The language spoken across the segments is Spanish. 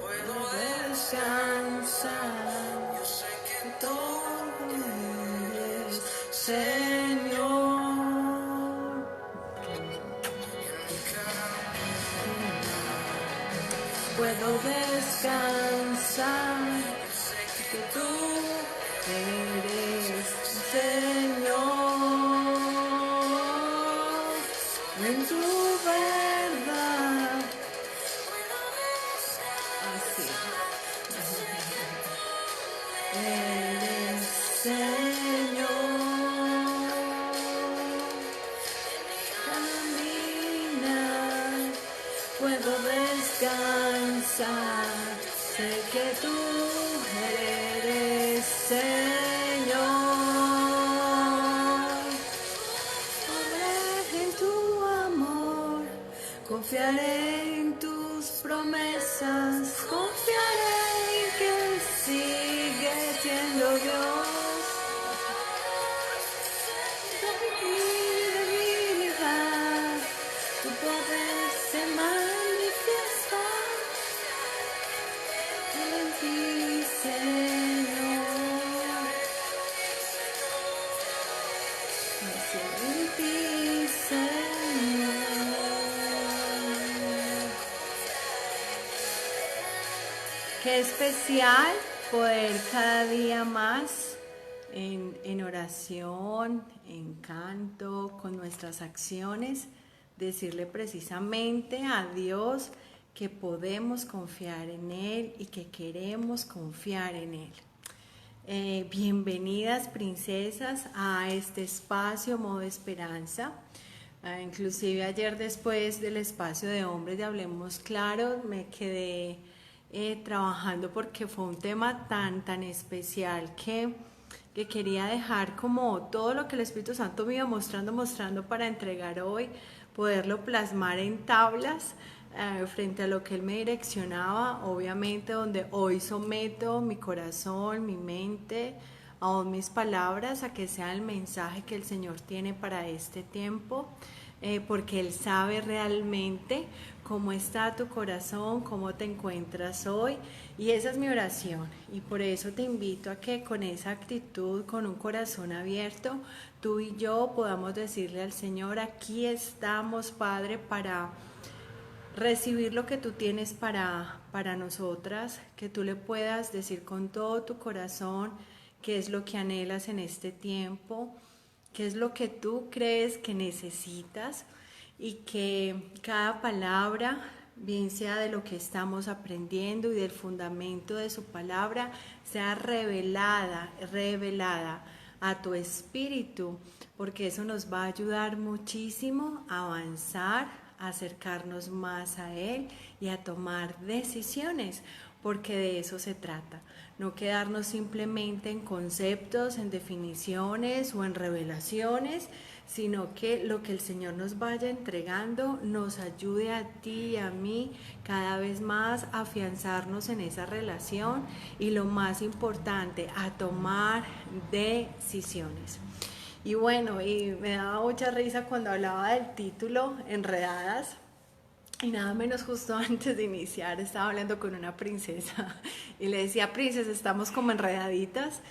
Puedo descansar, yo sé que todo eres, Señor. Puedo descansar, yo sé que tú eres, Señor, en tu verdad. Así eres, Señor. Caminar, puedo descansar, sé que tú eres, Señor. Confiaré en tu amor, confiaré en tus promesas, confiaré en que Él sigue siendo Dios. Mi debilidad, tu poder se manifiesta en ti, Señor. En ti, Señor. Qué especial poder cada día más en oración, en canto, con nuestras acciones, decirle precisamente a Dios que podemos confiar en Él y que queremos confiar en Él. Bienvenidas princesas a este espacio Modo Esperanza. Inclusive ayer después del espacio de hombres de Hablemos Claro me quedé trabajando porque fue un tema tan especial que quería dejar como todo lo que el Espíritu Santo me iba mostrando para entregar hoy, poderlo plasmar en tablas frente a lo que Él me direccionaba, obviamente donde hoy someto mi corazón, mi mente, aún mis palabras a que sea el mensaje que el Señor tiene para este tiempo, porque Él sabe realmente cómo está tu corazón, cómo te encuentras hoy, y esa es mi oración, y por eso te invito a que con esa actitud, con un corazón abierto, tú y yo podamos decirle al Señor: aquí estamos, Padre, para recibir lo que tú tienes para nosotras, que tú le puedas decir con todo tu corazón qué es lo que anhelas en este tiempo, qué es lo que tú crees que necesitas, y que cada palabra, bien sea de lo que estamos aprendiendo y del fundamento de su palabra, sea revelada a tu espíritu, porque eso nos va a ayudar muchísimo a avanzar, a acercarnos más a Él y a tomar decisiones, porque de eso se trata. No quedarnos simplemente en conceptos, en definiciones o en revelaciones, sino que lo que el Señor nos vaya entregando nos ayude a ti y a mí cada vez más a afianzarnos en esa relación, y lo más importante, a tomar decisiones. Y bueno, y me daba mucha risa cuando hablaba del título, Enredadas, y nada menos justo antes de iniciar estaba hablando con una princesa y le decía: princesa, estamos como enredaditas.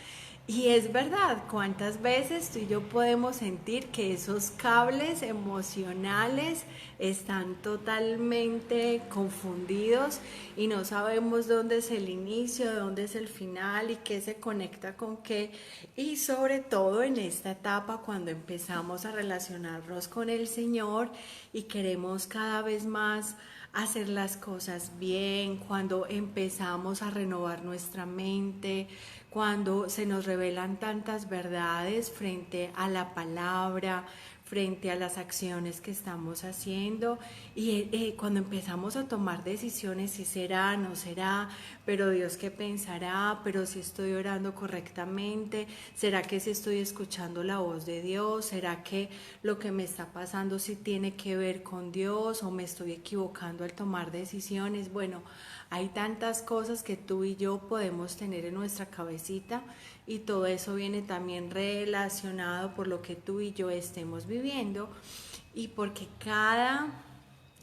Y es verdad, cuántas veces tú y yo podemos sentir que esos cables emocionales están totalmente confundidos y no sabemos dónde es el inicio, dónde es el final y qué se conecta con qué. Y sobre todo en esta etapa, cuando empezamos a relacionarnos con el Señor y queremos cada vez más hacer las cosas bien, cuando empezamos a renovar nuestra mente, cuando se nos revelan tantas verdades frente a la palabra, frente a las acciones que estamos haciendo, y cuando empezamos a tomar decisiones, si será, no será, pero Dios qué pensará, pero si estoy orando correctamente, será que si estoy escuchando la voz de Dios, será que lo que me está pasando sí tiene que ver con Dios, o me estoy equivocando al tomar decisiones. Bueno, hay tantas cosas que tú y yo podemos tener en nuestra cabecita, y todo eso viene también relacionado por lo que tú y yo estemos viviendo, y porque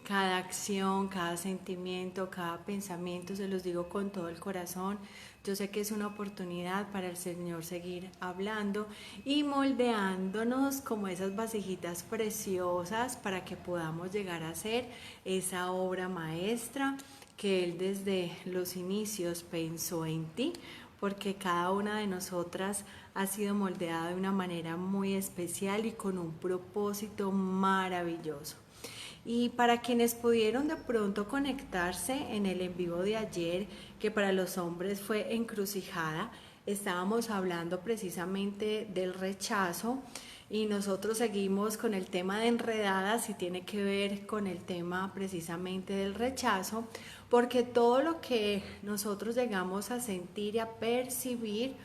cada acción, cada sentimiento, cada pensamiento, se los digo con todo el corazón. Yo sé que es una oportunidad para el Señor seguir hablando y moldeándonos como esas vasijitas preciosas para que podamos llegar a ser esa obra maestra que Él desde los inicios pensó en ti, porque cada una de nosotras ha sido moldeada de una manera muy especial y con un propósito maravilloso. Y para quienes pudieron de pronto conectarse en el en vivo de ayer, que para los hombres fue encrucijada, estábamos hablando precisamente del rechazo y nosotros seguimos con el tema de enredadas y tiene que ver con el tema precisamente del rechazo, porque todo lo que nosotros llegamos a sentir y a percibir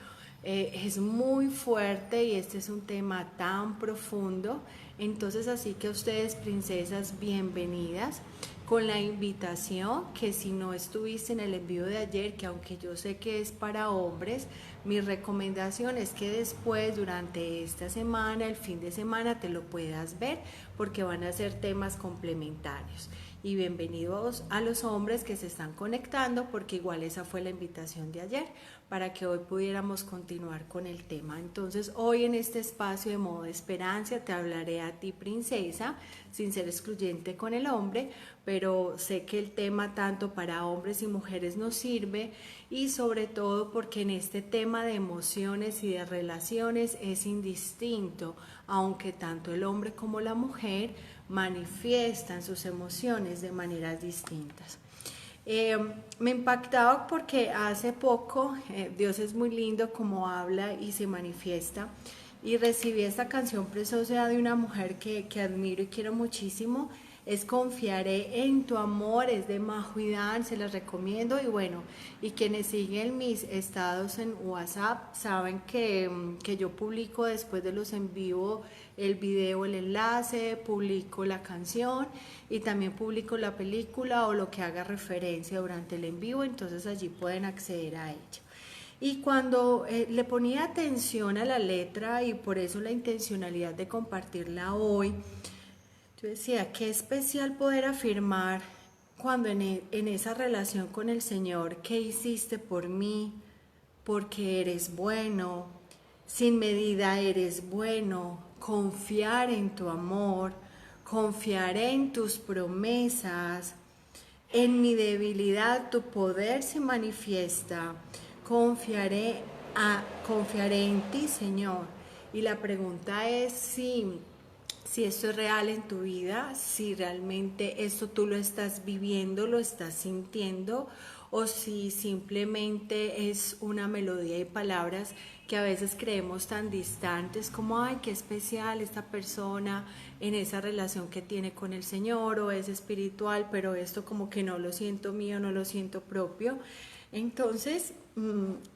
es muy fuerte y este es un tema tan profundo. Entonces, así que ustedes, princesas, bienvenidas con la invitación que si no estuviste en el envío de ayer, que aunque yo sé que es para hombres, mi recomendación es que después, durante esta semana, el fin de semana, te lo puedas ver porque van a ser temas complementarios. Y bienvenidos a los hombres que se están conectando porque igual esa fue la invitación de ayer para que hoy pudiéramos continuar con el tema. Entonces hoy en este espacio de modo de esperanza te hablaré a ti, princesa, sin ser excluyente con el hombre, pero sé que el tema tanto para hombres y mujeres nos sirve y sobre todo porque en este tema de emociones y de relaciones es indistinto, aunque tanto el hombre como la mujer manifiestan sus emociones de maneras distintas. Me impactaba porque hace poco, Dios es muy lindo como habla y se manifiesta, y recibí esta canción preciosa de una mujer que admiro y quiero muchísimo. Es Confiaré en tu amor, es de Majo y Dan, se las recomiendo. Y bueno, y quienes siguen mis estados en WhatsApp saben que yo publico después de los en vivo el video, el enlace, publico la canción y también publico la película o lo que haga referencia durante el en vivo, entonces allí pueden acceder a ella. Y cuando le ponía atención a la letra y por eso la intencionalidad de compartirla hoy, yo decía, qué especial poder afirmar cuando en esa relación con el Señor, ¿qué hiciste por mí? Porque eres bueno, sin medida eres bueno, confiar en tu amor, confiaré en tus promesas, en mi debilidad tu poder se manifiesta, confiaré, confiaré en ti, Señor. Y la pregunta es si esto es real en tu vida, si realmente esto tú lo estás viviendo, lo estás sintiendo, o si simplemente es una melodía y palabras que a veces creemos tan distantes como, ay, qué especial esta persona en esa relación que tiene con el Señor, o es espiritual, pero esto como que no lo siento mío, no lo siento propio. Entonces,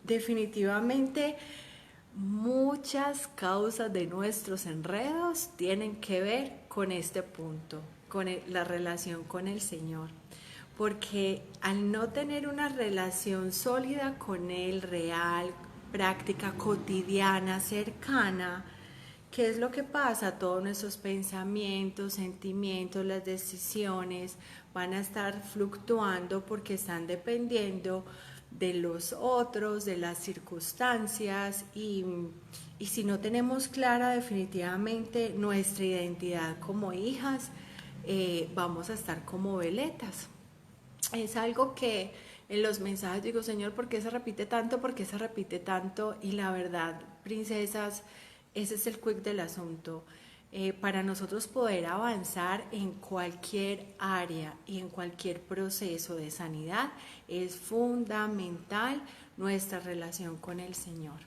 definitivamente muchas causas de nuestros enredos tienen que ver con este punto, con la relación con el Señor. Porque al no tener una relación sólida con Él, real, práctica, cotidiana, cercana, ¿qué es lo que pasa? Todos nuestros pensamientos, sentimientos, las decisiones van a estar fluctuando porque están dependiendo de los otros, de las circunstancias y si no tenemos clara definitivamente nuestra identidad como hijas, vamos a estar como veletas. Es algo que en los mensajes digo, Señor, ¿por qué se repite tanto? ¿Por qué se repite tanto? Y la verdad, princesas, ese es el quick del asunto. Para nosotros poder avanzar en cualquier área y en cualquier proceso de sanidad es fundamental nuestra relación con el Señor.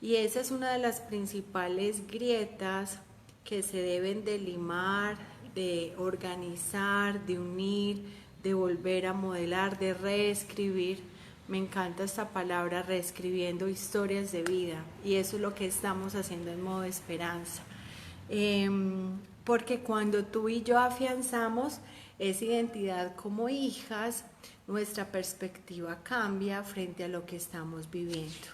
Y esa es una de las principales grietas que se deben de limar, de organizar, de unir, de volver a modelar, de reescribir. Me encanta esta palabra, reescribiendo historias de vida, y eso es lo que estamos haciendo en modo esperanza. Porque cuando tú y yo afianzamos esa identidad como hijas, nuestra perspectiva cambia frente a lo que estamos viviendo.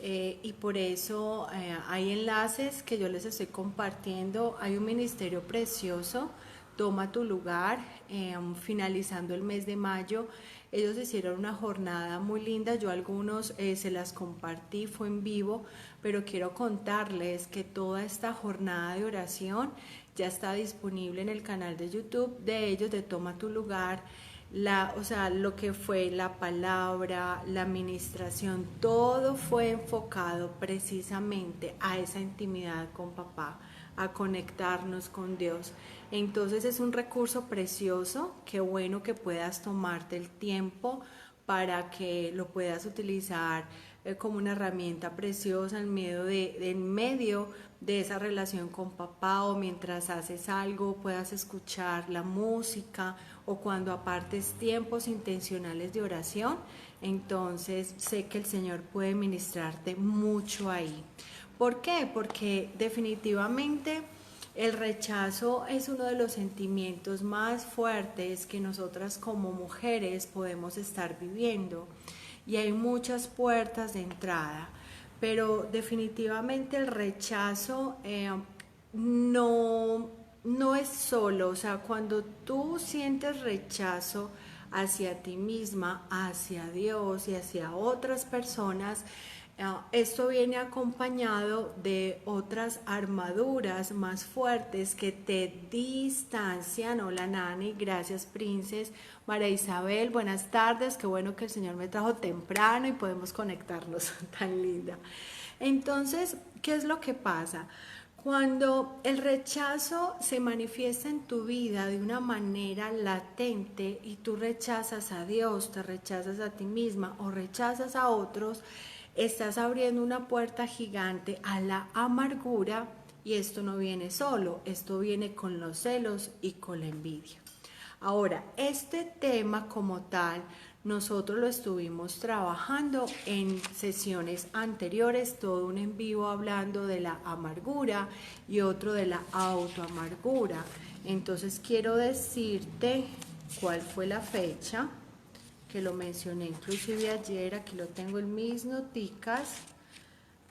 Y por eso hay enlaces que yo les estoy compartiendo. Hay un ministerio precioso Toma tu lugar, finalizando el mes de mayo. Ellos hicieron una jornada muy linda, yo algunos se las compartí, fue en vivo, pero quiero contarles que toda esta jornada de oración ya está disponible en el canal de YouTube de ellos, de Toma tu lugar. O sea, lo que fue la palabra, la administración, todo fue enfocado precisamente a esa intimidad con papá, a conectarnos con Dios. Entonces es un recurso precioso, qué bueno que puedas tomarte el tiempo para que lo puedas utilizar como una herramienta preciosa en medio de esa relación con papá, o mientras haces algo puedas escuchar la música, o cuando apartes tiempos intencionales de oración. Entonces sé que el Señor puede ministrarte mucho ahí. ¿Por qué? Porque definitivamente el rechazo es uno de los sentimientos más fuertes que nosotras como mujeres podemos estar viviendo, y hay muchas puertas de entrada, pero definitivamente el rechazo no es solo, o sea, cuando tú sientes rechazo hacia ti misma, hacia Dios y hacia otras personas, esto viene acompañado de otras armaduras más fuertes que te distancian. Hola Nani, gracias Princes. María Isabel, buenas tardes, qué bueno que el Señor me trajo temprano y podemos conectarnos, tan linda. Entonces, ¿qué es lo que pasa? Cuando el rechazo se manifiesta en tu vida de una manera latente y tú rechazas a Dios, te rechazas a ti misma o rechazas a otros, estás abriendo una puerta gigante a la amargura, y esto no viene solo, esto viene con los celos y con la envidia. Ahora, este tema como tal, nosotros lo estuvimos trabajando en sesiones anteriores, todo un en vivo hablando de la amargura y otro de la autoamargura. Entonces quiero decirte cuál fue la fecha, que lo mencioné inclusive ayer, aquí lo tengo en mis noticas.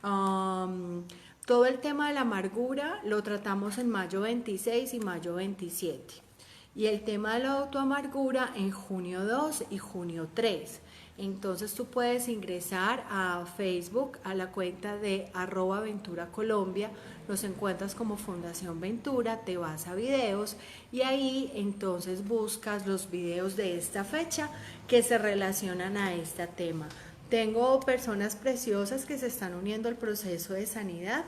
Todo el tema de la amargura lo tratamos en mayo 26 y mayo 27. Y el tema de la autoamargura en junio 2 y junio 3. Entonces tú puedes ingresar a Facebook, a la cuenta de @VenturaColombia, nos encuentras como Fundación Ventura, te vas a videos y ahí entonces buscas los videos de esta fecha que se relacionan a este tema. Tengo personas preciosas que se están uniendo al proceso de sanidad.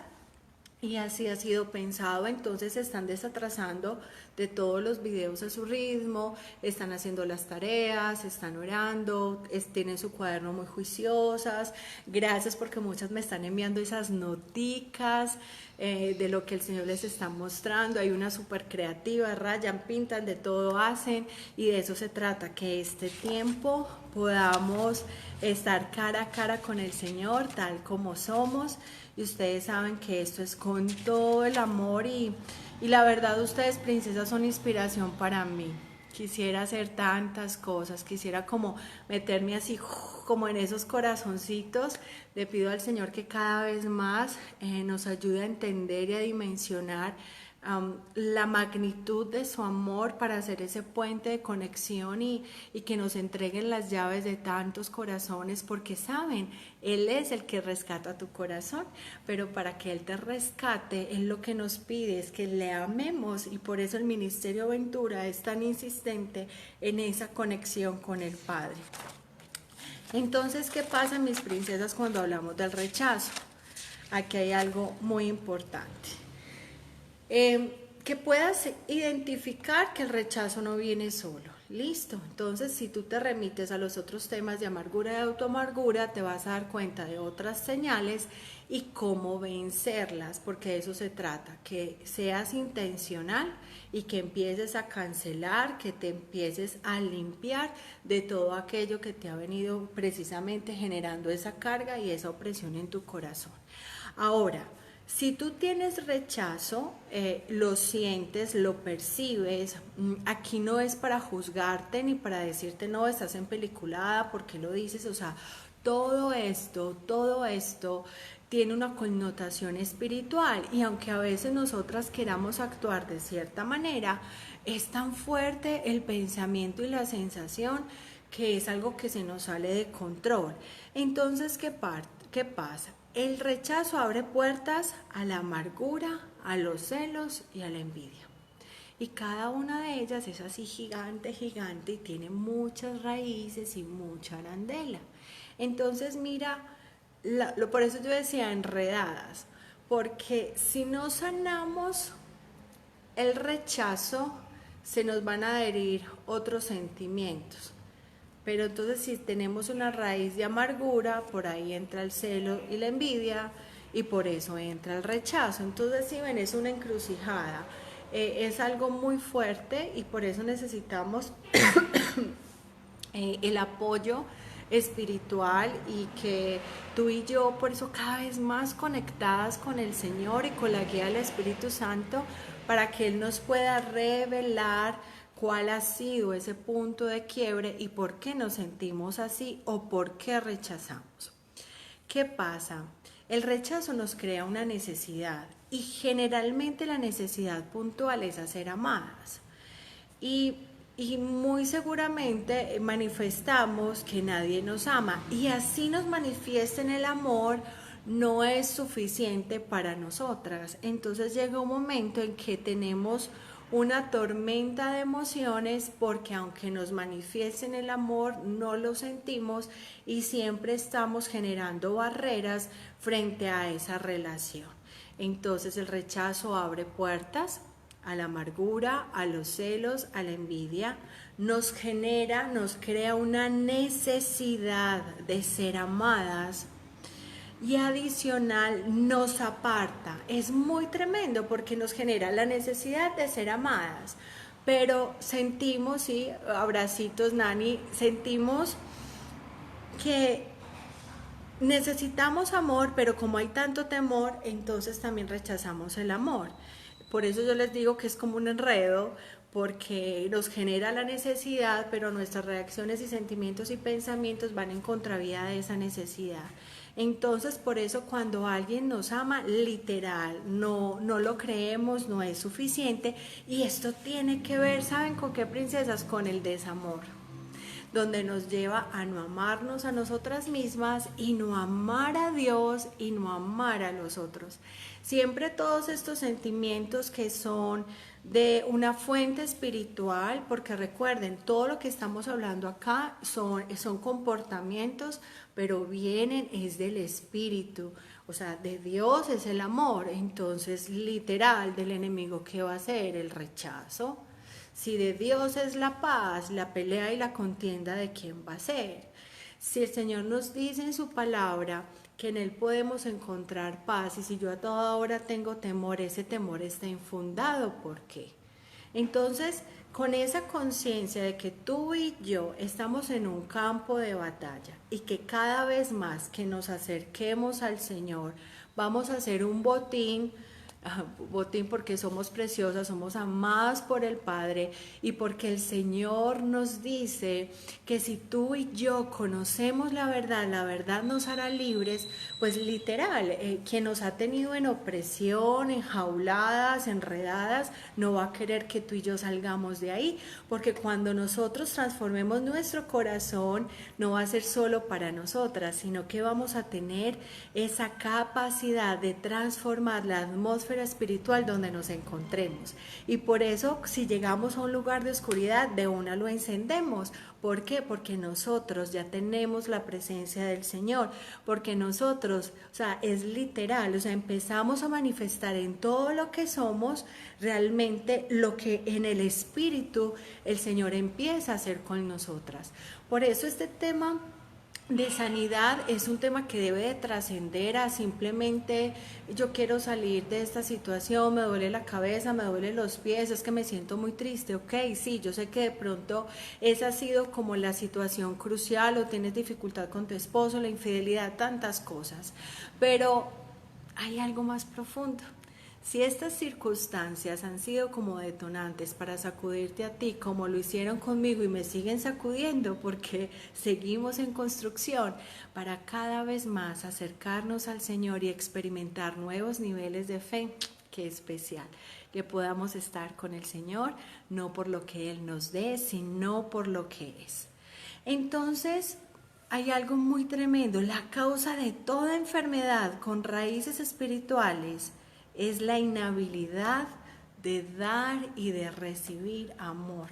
Y así ha sido pensado, entonces se están desatrasando de todos los videos a su ritmo, están haciendo las tareas, están orando, tienen su cuaderno muy juiciosas. Gracias porque muchas me están enviando esas noticas de lo que el Señor les está mostrando. Hay una súper creativa, rayan, pintan, de todo hacen, y de eso se trata, que este tiempo podamos estar cara a cara con el Señor tal como somos. Y ustedes saben que esto es con todo el amor, y la verdad ustedes, princesas, son inspiración para mí. Quisiera hacer tantas cosas, quisiera como meterme así como en esos corazoncitos. Le pido al Señor que cada vez más nos ayude a entender y a dimensionar la magnitud de su amor para hacer ese puente de conexión, y que nos entreguen las llaves de tantos corazones, porque saben, Él es el que rescata tu corazón, pero para que Él te rescate, Él lo que nos pide es que le amemos, y por eso el Ministerio Ventura es tan insistente en esa conexión con el Padre. Entonces, ¿qué pasa, mis princesas, cuando hablamos del rechazo? Aquí hay algo muy importante. Que puedas identificar que el rechazo no viene solo. Listo. Entonces, si tú te remites a los otros temas de amargura y autoamargura, te vas a dar cuenta de otras señales y cómo vencerlas, porque de eso se trata, que seas intencional y que empieces a cancelar, que te empieces a limpiar de todo aquello que te ha venido precisamente generando esa carga y esa opresión en tu corazón. Ahora, si tú tienes rechazo, lo sientes, lo percibes, aquí no es para juzgarte ni para decirte no, estás empeliculada, ¿por qué lo dices? O sea, todo esto tiene una connotación espiritual, y aunque a veces nosotras queramos actuar de cierta manera, es tan fuerte el pensamiento y la sensación que es algo que se nos sale de control. Entonces, ¿qué pasa? El rechazo abre puertas a la amargura, a los celos y a la envidia. Y cada una de ellas es así gigante, gigante, y tiene muchas raíces y mucha arandela. Entonces, mira, por eso yo decía enredadas, porque si no sanamos el rechazo, se nos van a adherir otros sentimientos. Pero entonces, si tenemos una raíz de amargura, por ahí entra el celo y la envidia, y por eso entra el rechazo. Entonces, si ven, es una encrucijada. Es algo muy fuerte, y por eso necesitamos el apoyo espiritual, y que tú y yo, por eso cada vez más conectadas con el Señor y con la guía del Espíritu Santo, para que Él nos pueda revelar cuál ha sido ese punto de quiebre y por qué nos sentimos así o por qué rechazamos. ¿Qué pasa? El rechazo nos crea una necesidad, y generalmente la necesidad puntual es a ser amadas. Y muy seguramente manifestamos que nadie nos ama, y así nos manifiesten el amor, no es suficiente para nosotras. Entonces llega un momento en que tenemos una tormenta de emociones, porque aunque nos manifiesten el amor, no lo sentimos, y siempre estamos generando barreras frente a esa relación. Entonces el rechazo abre puertas a la amargura, a los celos, a la envidia, nos crea una necesidad de ser amadas, y adicional nos aparta. Es muy tremendo porque nos genera la necesidad de ser amadas, pero sentimos, sí, abracitos Nani, sentimos que necesitamos amor, pero como hay tanto temor, entonces también rechazamos el amor. Por eso yo les digo que es como un enredo, porque nos genera la necesidad, pero nuestras reacciones y sentimientos y pensamientos van en contravía de esa necesidad. Entonces, por eso cuando alguien nos ama, literal, no lo creemos, no es suficiente, y esto tiene que ver, ¿saben con qué, princesas? Con el desamor, donde nos lleva a no amarnos a nosotras mismas, y no amar a Dios, y no amar a los otros. Siempre todos estos sentimientos que son de una fuente espiritual, porque recuerden, todo lo que estamos hablando acá son comportamientos, pero vienen es del espíritu, o sea, de Dios es el amor. Entonces, literal, del enemigo, ¿qué va a ser? El rechazo. Si de Dios es la paz, la pelea y la contienda, ¿de quién va a ser? Si el Señor nos dice en su palabra que en Él podemos encontrar paz, y si yo a toda hora tengo temor, ese temor está infundado. ¿Por qué? Entonces, con esa conciencia de que tú y yo estamos en un campo de batalla, y que cada vez más que nos acerquemos al Señor, vamos a hacer un botín porque somos preciosas, somos amadas por el Padre, y porque el Señor nos dice que si tú y yo conocemos la verdad nos hará libres. Pues literal, quien nos ha tenido en opresión, enjauladas, enredadas, no va a querer que tú y yo salgamos de ahí, porque cuando nosotros transformemos nuestro corazón, no va a ser solo para nosotras, sino que vamos a tener esa capacidad de transformar la atmósfera espiritual donde nos encontremos. Y por eso, si llegamos a un lugar de oscuridad, de una lo encendemos. ¿Por qué? Porque nosotros ya tenemos la presencia del Señor, porque nosotros, o sea, es literal, o sea, empezamos a manifestar en todo lo que somos realmente lo que en el espíritu el Señor empieza a hacer con nosotras. Por eso este tema de sanidad es un tema que debe de trascender a simplemente yo quiero salir de esta situación, me duele la cabeza, me duelen los pies, es que me siento muy triste. Ok, sí, yo sé que de pronto esa ha sido como la situación crucial, o tienes dificultad con tu esposo, la infidelidad, tantas cosas, pero hay algo más profundo. Si estas circunstancias han sido como detonantes para sacudirte a ti, como lo hicieron conmigo y me siguen sacudiendo porque seguimos en construcción, para cada vez más acercarnos al Señor y experimentar nuevos niveles de fe, qué especial, que podamos estar con el Señor, no por lo que Él nos dé, sino por lo que es. Entonces, hay algo muy tremendo. La causa de toda enfermedad con raíces espirituales es la inhabilidad de dar y de recibir amor.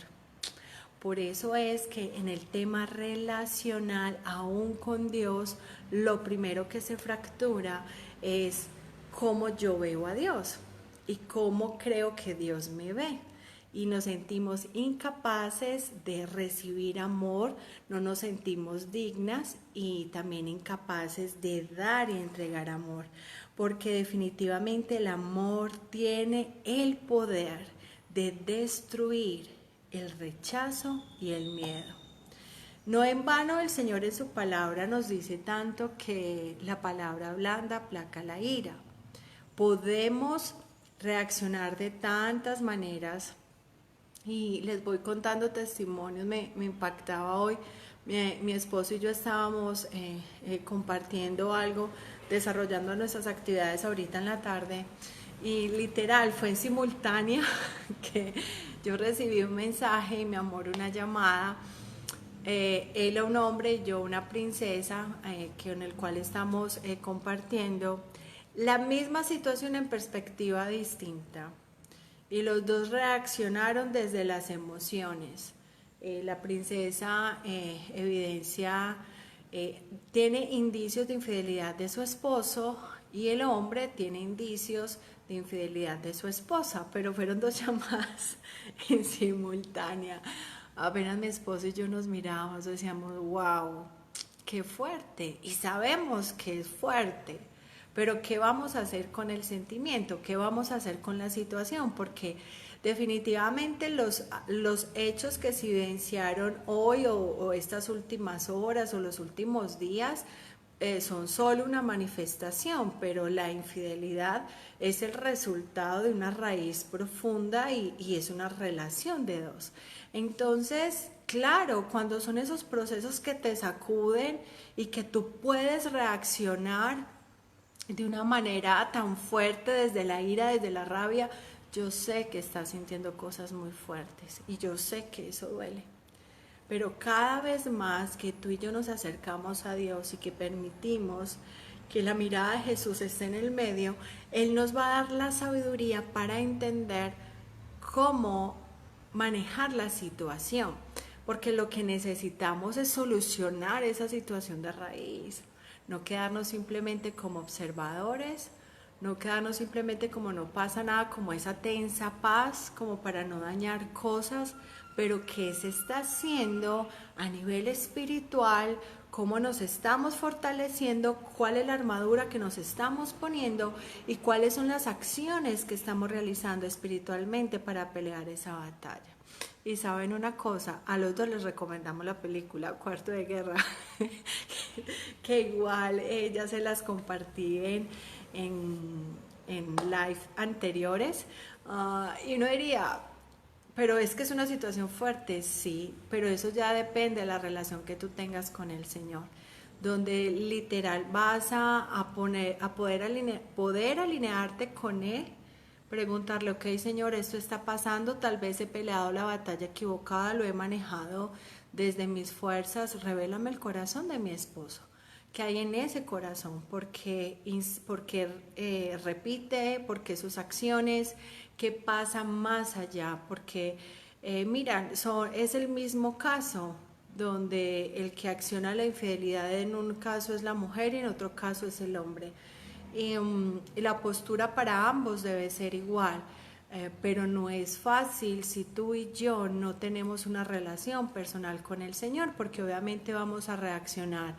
Por eso es que en el tema relacional, aún con Dios, lo primero que se fractura es cómo yo veo a Dios y cómo creo que Dios me ve. Y nos sentimos incapaces de recibir amor, no nos sentimos dignas y también incapaces de dar y entregar amor, porque definitivamente el amor tiene el poder de destruir el rechazo y el miedo. No en vano el Señor en su palabra nos dice tanto que la palabra blanda aplaca la ira. Podemos reaccionar de tantas maneras y les voy contando testimonios. Me impactaba hoy, mi esposo y yo estábamos compartiendo algo, desarrollando nuestras actividades ahorita en la tarde y literal fue en simultánea que yo recibí un mensaje y mi amor una llamada, él un hombre y yo una princesa, con el cual estamos compartiendo la misma situación en perspectiva distinta. Y los dos reaccionaron desde las emociones. La princesa evidencia, tiene indicios de infidelidad de su esposo y el hombre tiene indicios de infidelidad de su esposa, pero fueron dos llamadas en simultánea. Apenas mi esposo y yo nos mirábamos, decíamos, wow, qué fuerte, y sabemos que es fuerte. Pero ¿qué vamos a hacer con el sentimiento? ¿Qué vamos a hacer con la situación? Porque definitivamente los hechos que se evidenciaron hoy o estas últimas horas o los últimos días son solo una manifestación, pero la infidelidad es el resultado de una raíz profunda y es una relación de dos. Entonces, claro, cuando son esos procesos que te sacuden y que tú puedes reaccionar de una manera tan fuerte desde la ira, desde la rabia, yo sé que estás sintiendo cosas muy fuertes y yo sé que eso duele. Pero cada vez más que tú y yo nos acercamos a Dios y que permitimos que la mirada de Jesús esté en el medio, Él nos va a dar la sabiduría para entender cómo manejar la situación, porque lo que necesitamos es solucionar esa situación de raíz. No quedarnos simplemente como observadores, no quedarnos simplemente como no pasa nada, como esa tensa paz, como para no dañar cosas, pero qué se está haciendo a nivel espiritual, cómo nos estamos fortaleciendo, cuál es la armadura que nos estamos poniendo y cuáles son las acciones que estamos realizando espiritualmente para pelear esa batalla. Y saben una cosa, a los dos les recomendamos la película Cuarto de Guerra, que igual ya se las compartí en live anteriores, y uno diría, pero es que es una situación fuerte, sí, pero eso ya depende de la relación que tú tengas con el Señor, donde literal vas a poder alinearte con Él, preguntarle, ok Señor, esto está pasando, tal vez he peleado la batalla equivocada, lo he manejado desde mis fuerzas, revélame el corazón de mi esposo, que hay en ese corazón, porque repite, porque sus acciones, qué pasa más allá, porque mira, es el mismo caso, donde el que acciona la infidelidad en un caso es la mujer y en otro caso es el hombre. Y la postura para ambos debe ser igual, pero no es fácil si tú y yo no tenemos una relación personal con el Señor, porque obviamente vamos a reaccionar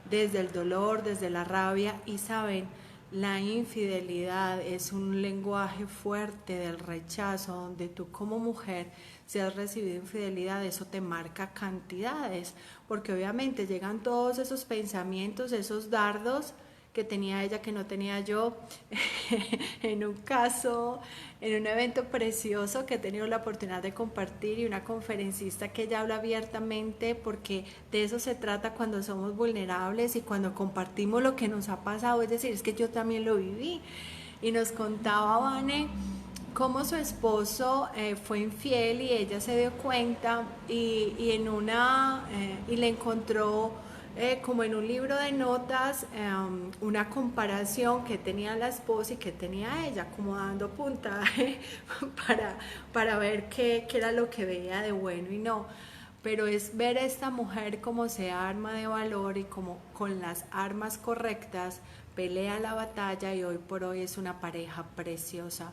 desde el dolor, desde la rabia, y saben, la infidelidad es un lenguaje fuerte del rechazo, donde tú como mujer, si has recibido infidelidad, eso te marca cantidades, porque obviamente llegan todos esos pensamientos, esos dardos que tenía ella que no tenía yo, en un caso, en un evento precioso que he tenido la oportunidad de compartir, y una conferencista que ella habla abiertamente, porque de eso se trata cuando somos vulnerables y cuando compartimos lo que nos ha pasado, es decir, es que yo también lo viví. Y nos contaba Vane cómo su esposo fue infiel y ella se dio cuenta, y le encontró como en un libro de notas, una comparación que tenía la esposa y que tenía ella, como dando puntaje para ver qué era lo que veía de bueno y no. Pero es ver a esta mujer como se arma de valor y como con las armas correctas pelea la batalla, y hoy por hoy es una pareja preciosa.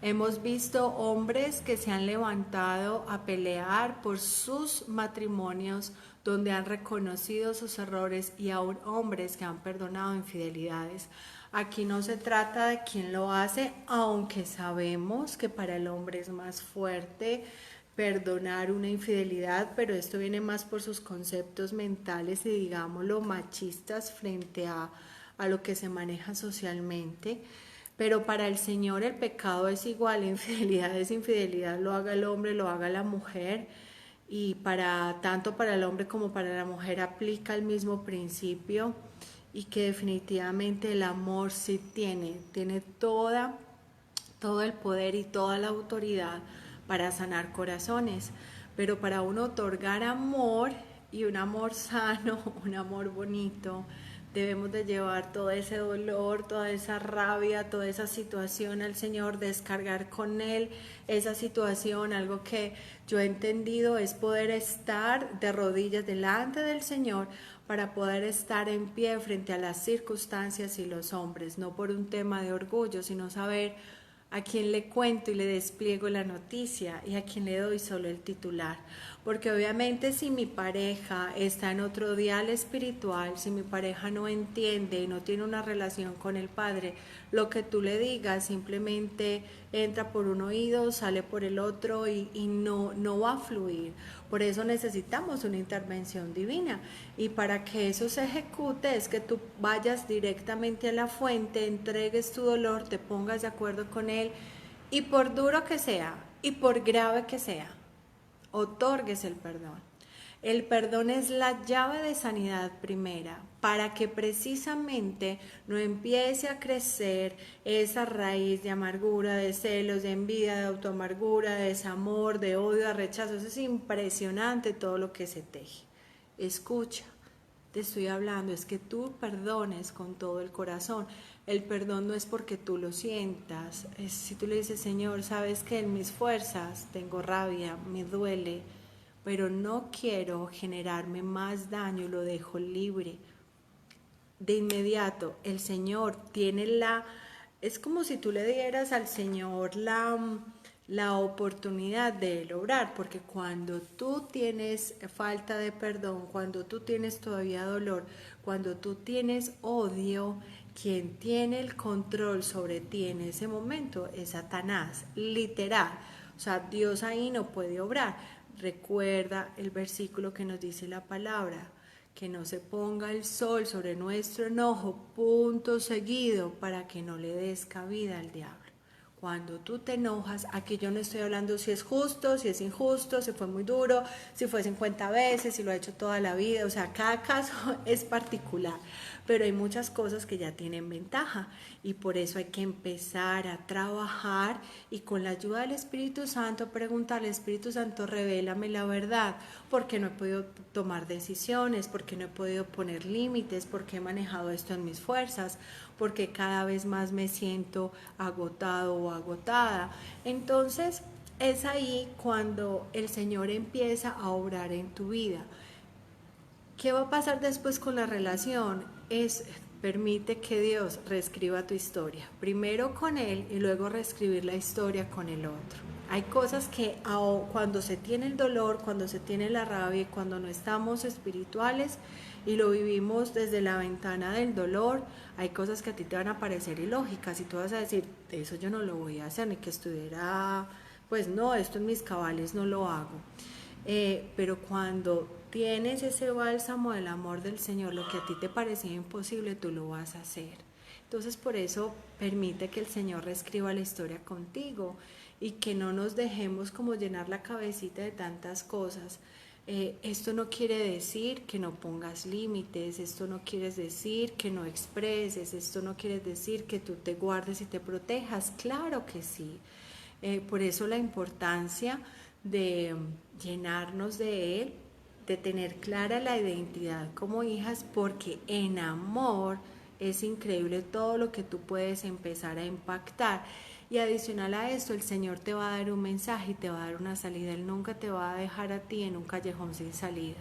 Hemos visto hombres que se han levantado a pelear por sus matrimonios, donde han reconocido sus errores, y aún hombres que han perdonado infidelidades. Aquí no se trata de quién lo hace, aunque sabemos que para el hombre es más fuerte perdonar una infidelidad, pero esto viene más por sus conceptos mentales y digámoslo machistas frente a lo que se maneja socialmente. Pero para el Señor el pecado es igual, infidelidad es infidelidad, lo haga el hombre, lo haga la mujer, y tanto para el hombre como para la mujer aplica el mismo principio, y que definitivamente el amor sí tiene todo el poder y toda la autoridad para sanar corazones. Pero para uno otorgar amor, y un amor sano, un amor bonito, debemos de llevar todo ese dolor, toda esa rabia, toda esa situación al Señor, descargar con Él esa situación. Algo que yo he entendido es poder estar de rodillas delante del Señor para poder estar en pie frente a las circunstancias y los hombres, no por un tema de orgullo, sino saber a quién le cuento y le despliego la noticia, y a quién le doy solo el titular. Porque obviamente si mi pareja está en otro dial espiritual, si mi pareja no entiende y no tiene una relación con el Padre, lo que tú le digas simplemente entra por un oído, sale por el otro, y no va a fluir. Por eso necesitamos una intervención divina, y para que eso se ejecute es que tú vayas directamente a la fuente, entregues tu dolor, te pongas de acuerdo con él, y por duro que sea y por grave que sea, otorgues el perdón. El perdón es la llave de sanidad primera, para que precisamente no empiece a crecer esa raíz de amargura, de celos, de envidia, de autoamargura, de desamor, de odio, de rechazo. Eso es impresionante todo lo que se teje. Escucha, te estoy hablando, es que tú perdones con todo el corazón. El perdón no es porque tú lo sientas, es si tú le dices, Señor, sabes que en mis fuerzas tengo rabia, me duele, pero no quiero generarme más daño, y lo dejo libre. De inmediato el Señor es como si tú le dieras al Señor la oportunidad de él obrar, porque cuando tú tienes falta de perdón, cuando tú tienes todavía dolor, cuando tú tienes odio, quien tiene el control sobre ti en ese momento es Satanás, literal. O sea, Dios ahí no puede obrar. Recuerda el versículo que nos dice la palabra: que no se ponga el sol sobre nuestro enojo, punto seguido, para que no le des cabida al diablo. Cuando tú te enojas, aquí yo no estoy hablando si es justo, si es injusto, si fue muy duro, si fue 50 veces, si lo ha hecho toda la vida, o sea, cada caso es particular, pero hay muchas cosas que ya tienen ventaja, y por eso hay que empezar a trabajar, y con la ayuda del Espíritu Santo preguntarle: Espíritu Santo, revélame la verdad, porque no he podido tomar decisiones, porque no he podido poner límites, porque he manejado esto en mis fuerzas, porque cada vez más me siento agotado o agotada. Entonces es ahí cuando el Señor empieza a obrar en tu vida. ¿Qué va a pasar después con la relación? Permite que Dios reescriba tu historia, primero con Él y luego reescribir la historia con el otro. Hay cosas que cuando se tiene el dolor, cuando se tiene la rabia y cuando no estamos espirituales y lo vivimos desde la ventana del dolor, hay cosas que a ti te van a parecer ilógicas y tú vas a decir: eso yo no lo voy a hacer, ni que estuviera, pues no, esto en mis cabales no lo hago. Pero cuando tienes ese bálsamo del amor del Señor, lo que a ti te parecía imposible, tú lo vas a hacer. Entonces por eso permite que el Señor reescriba la historia contigo y que no nos dejemos como llenar la cabecita de tantas cosas. Esto no quiere decir que no pongas límites, esto no quiere decir que no expreses, esto no quiere decir que tú te guardes y te protejas, claro que sí. Por eso la importancia de llenarnos de Él, de tener clara la identidad como hijas, porque en amor es increíble todo lo que tú puedes empezar a impactar. Y adicional a esto, el Señor te va a dar un mensaje y te va a dar una salida. Él nunca te va a dejar a ti en un callejón sin salida.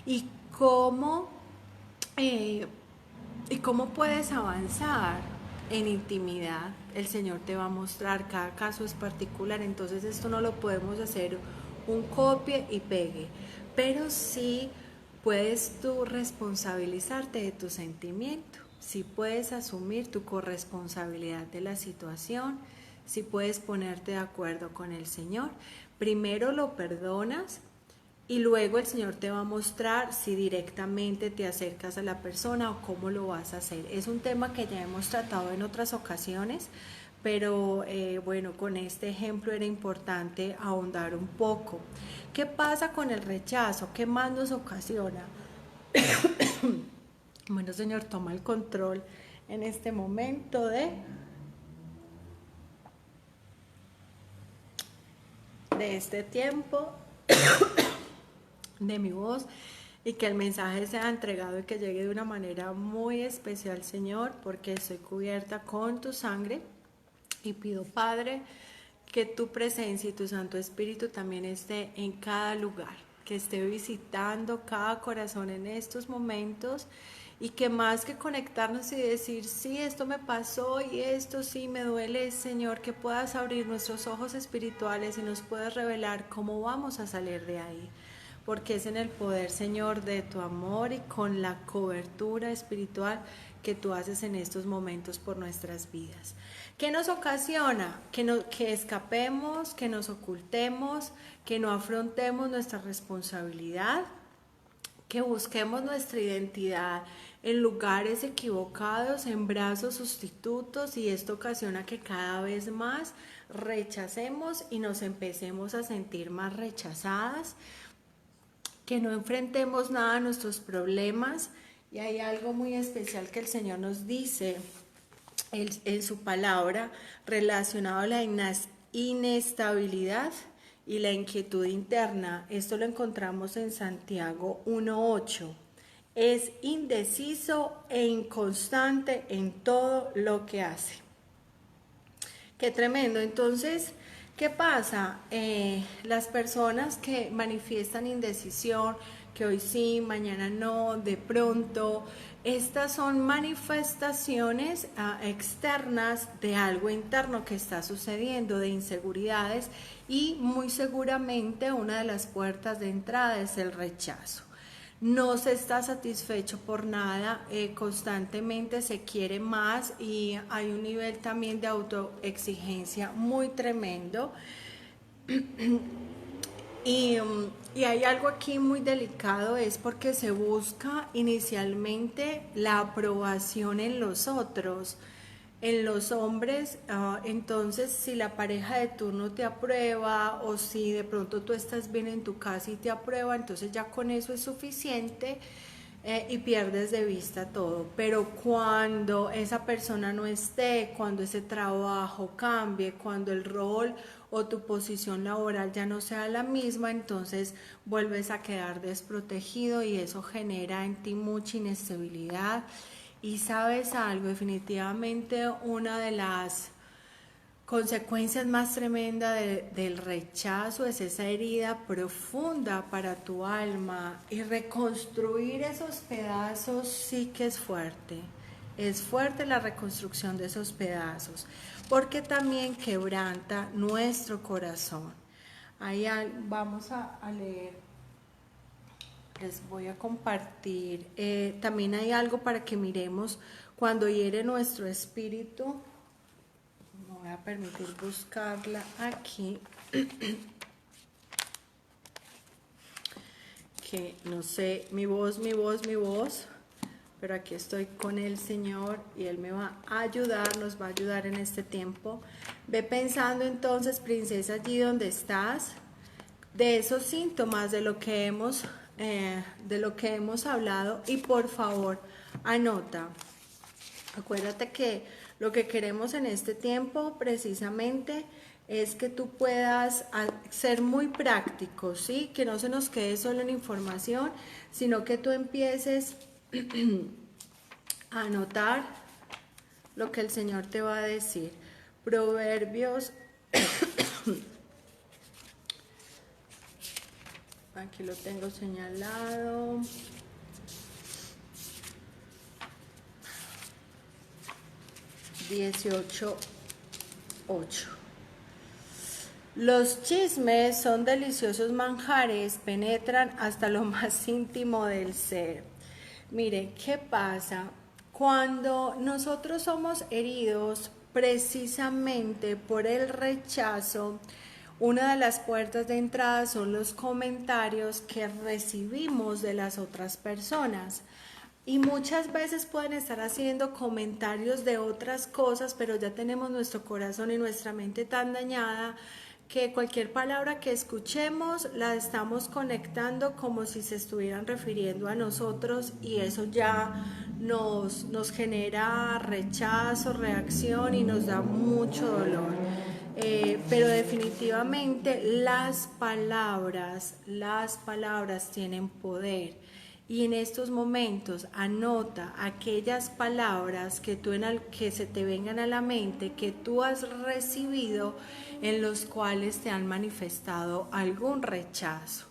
¿Y cómo, eh, ¿y cómo puedes avanzar? En intimidad, el Señor te va a mostrar, cada caso es particular, entonces esto no lo podemos hacer un copie y pegue, pero sí puedes tú responsabilizarte de tu sentimiento, sí puedes asumir tu corresponsabilidad de la situación, sí puedes ponerte de acuerdo con el Señor. Primero lo perdonas y luego el Señor te va a mostrar si directamente te acercas a la persona o cómo lo vas a hacer. Es un tema que ya hemos tratado en otras ocasiones, pero bueno, con este ejemplo era importante ahondar un poco. ¿Qué pasa con el rechazo? ¿Qué más nos ocasiona? Bueno, Señor, toma el control en este momento de este tiempo, de mi voz, y que el mensaje sea entregado y que llegue de una manera muy especial, Señor, porque estoy cubierta con tu sangre y pido, Padre, que tu presencia y tu Santo Espíritu también esté en cada lugar, que esté visitando cada corazón en estos momentos y que más que conectarnos y decir, sí, esto me pasó y esto sí me duele, Señor, que puedas abrir nuestros ojos espirituales y nos puedas revelar cómo vamos a salir de ahí, porque es en el poder, Señor, de tu amor y con la cobertura espiritual que tú haces en estos momentos por nuestras vidas. ¿Qué nos ocasiona? Que escapemos, que nos ocultemos, que no afrontemos nuestra responsabilidad, que busquemos nuestra identidad en lugares equivocados, en brazos sustitutos, y esto ocasiona que cada vez más rechacemos y nos empecemos a sentir más rechazadas, que no enfrentemos nada a nuestros problemas. Y hay algo muy especial que el Señor nos dice en su palabra relacionado a la inestabilidad y la inquietud interna. Esto lo encontramos en Santiago 1:8. Es indeciso e inconstante en todo lo que hace. Qué tremendo. Entonces, ¿qué pasa? Las personas que manifiestan indecisión, que hoy sí, mañana no, de pronto, estas son manifestaciones externas de algo interno que está sucediendo, de inseguridades, y muy seguramente una de las puertas de entrada es el rechazo. No se está satisfecho por nada, constantemente se quiere más y hay un nivel también de autoexigencia muy tremendo. Y hay algo aquí muy delicado, es porque se busca inicialmente la aprobación en los otros, en los hombres. Entonces si la pareja de turno te aprueba, o si de pronto tú estás bien en tu casa y te aprueba, entonces ya con eso es suficiente. Y pierdes de vista todo. Pero cuando esa persona no esté, cuando ese trabajo cambie, cuando el rol o tu posición laboral ya no sea la misma, entonces vuelves a quedar desprotegido y eso genera en ti mucha inestabilidad. Y sabes algo, definitivamente una de las consecuencias más tremendas del rechazo es esa herida profunda para tu alma, y reconstruir esos pedazos sí que es fuerte. Es fuerte la reconstrucción de esos pedazos, porque también quebranta nuestro corazón. Ahí vamos a leer, les voy a compartir. También hay algo para que miremos cuando hiere nuestro espíritu. Me voy a permitir buscarla aquí, que no sé, mi voz, pero aquí estoy con el Señor y Él me va a ayudar, nos va a ayudar en este tiempo. Ve pensando entonces, princesa, allí donde estás, de esos síntomas de lo que hemos hablado, y por favor anota. Acuérdate que lo que queremos en este tiempo precisamente es que tú puedas ser muy práctico, ¿sí? Que no se nos quede solo en información, sino que tú empieces a anotar lo que el Señor te va a decir. Proverbios, aquí lo tengo señalado. (18:8). Los chismes son deliciosos manjares, penetran hasta lo más íntimo del ser. Mire, ¿qué pasa? Cuando nosotros somos heridos precisamente por el rechazo, una de las puertas de entrada son los comentarios que recibimos de las otras personas. Y muchas veces pueden estar haciendo comentarios de otras cosas, pero ya tenemos nuestro corazón y nuestra mente tan dañada que cualquier palabra que escuchemos la estamos conectando como si se estuvieran refiriendo a nosotros, y eso ya nos genera rechazo, reacción y nos da mucho dolor. Pero definitivamente las palabras tienen poder. Y en estos momentos anota aquellas palabras que que se te vengan a la mente, que tú has recibido, en los cuales te han manifestado algún rechazo.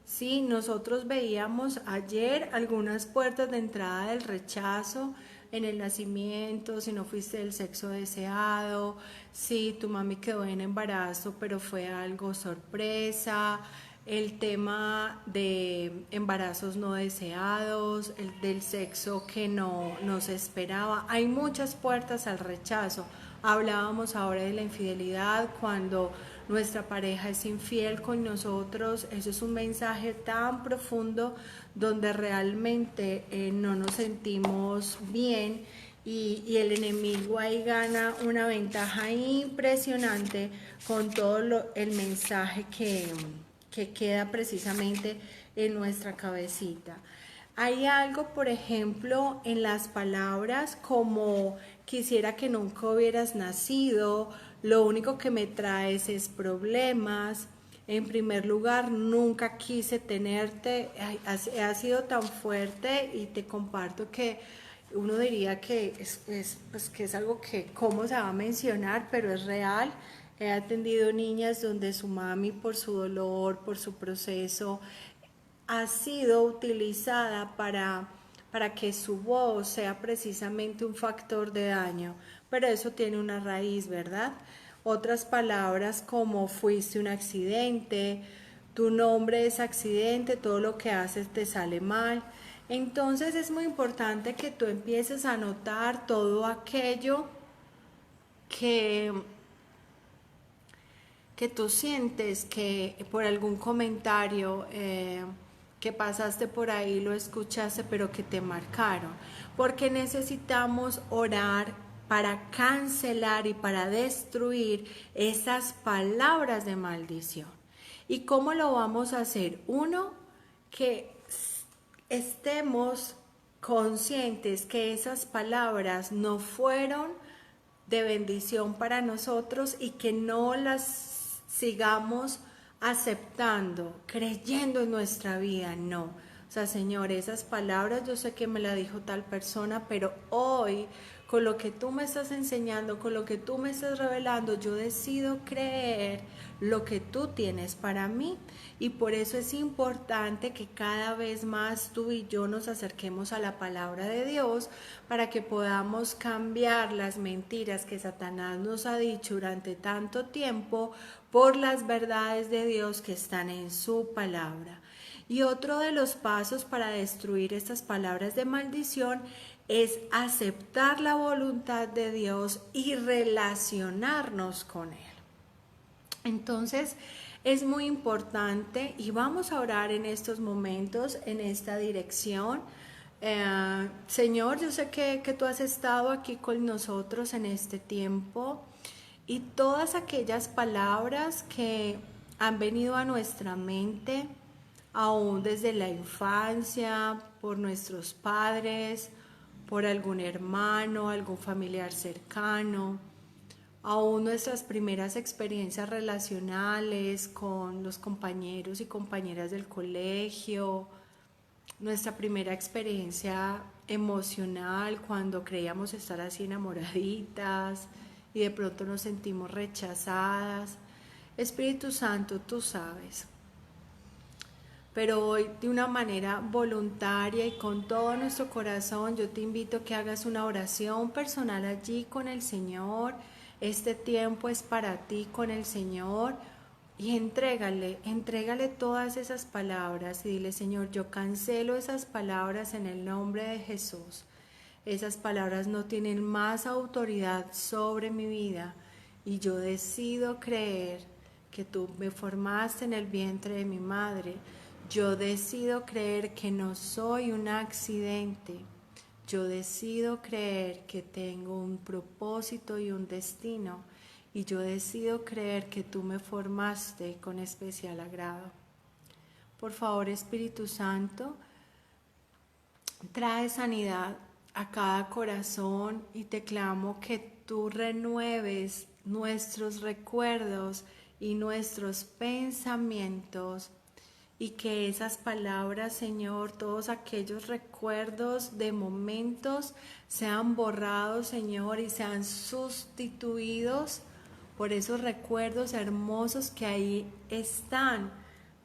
Sí, nosotros veíamos ayer algunas puertas de entrada del rechazo en el nacimiento, si no fuiste del sexo deseado, si tu mami quedó en embarazo pero fue algo sorpresa, el tema de embarazos no deseados, el del sexo que no se esperaba. Hay muchas puertas al rechazo. Hablábamos ahora de la infidelidad, cuando nuestra pareja es infiel con nosotros. Eso es un mensaje tan profundo donde realmente no nos sentimos bien, y el enemigo ahí gana una ventaja impresionante con todo el mensaje que queda precisamente en nuestra cabecita. Hay algo, por ejemplo, en las palabras como: quisiera que nunca hubieras nacido, lo único que me traes es problemas, en primer lugar, nunca quise tenerte. Ha sido tan fuerte, y te comparto que uno diría que pues que es algo que cómo se va a mencionar, pero es real. He atendido niñas donde su mami, por su dolor, por su proceso, ha sido utilizada para que su voz sea precisamente un factor de daño, pero eso tiene una raíz, ¿verdad? Otras palabras como: fuiste un accidente, tu nombre es accidente, todo lo que haces te sale mal. Entonces es muy importante que tú empieces a notar todo aquello que tú sientes que por algún comentario que pasaste por ahí, lo escuchaste, pero que te marcaron. Porque necesitamos orar para cancelar y para destruir esas palabras de maldición. ¿Y cómo lo vamos a hacer? Uno, que estemos conscientes que esas palabras no fueron de bendición para nosotros, y que no las sigamos aceptando, creyendo en nuestra vida. No, o sea, Señor, esas palabras yo sé que me la dijo tal persona, pero hoy, con lo que tú me estás enseñando, con lo que tú me estás revelando, yo decido creer lo que tú tienes para mí. Y por eso es importante que cada vez más tú y yo nos acerquemos a la palabra de Dios, para que podamos cambiar las mentiras que Satanás nos ha dicho durante tanto tiempo por las verdades de Dios que están en su palabra. Y otro de los pasos para destruir estas palabras de maldición es aceptar la voluntad de Dios y relacionarnos con Él. Entonces es muy importante, y vamos a orar en estos momentos en esta dirección. Señor, yo sé que tú has estado aquí con nosotros en este tiempo y todas aquellas palabras que han venido a nuestra mente, aún desde la infancia, por nuestros padres, por algún hermano, algún familiar cercano, aún nuestras primeras experiencias relacionales con los compañeros y compañeras del colegio, nuestra primera experiencia emocional cuando creíamos estar así enamoraditas y de pronto nos sentimos rechazadas. Espíritu Santo, tú sabes. Pero hoy de una manera voluntaria y con todo nuestro corazón, yo te invito a que hagas una oración personal allí con el Señor. Este tiempo es para ti con el Señor. Y entrégale todas esas palabras y dile, Señor, yo cancelo esas palabras en el nombre de Jesús. Esas palabras no tienen más autoridad sobre mi vida y yo decido creer que tú me formaste en el vientre de mi madre. Yo decido creer que no soy un accidente. Yo decido creer que tengo un propósito y un destino. Y yo decido creer que tú me formaste con especial agrado. Por favor, Espíritu Santo, trae sanidad a cada corazón y te clamo que tú renueves nuestros recuerdos y nuestros pensamientos y que esas palabras, Señor, todos aquellos recuerdos de momentos sean borrados, Señor, y sean sustituidos por esos recuerdos hermosos que ahí están,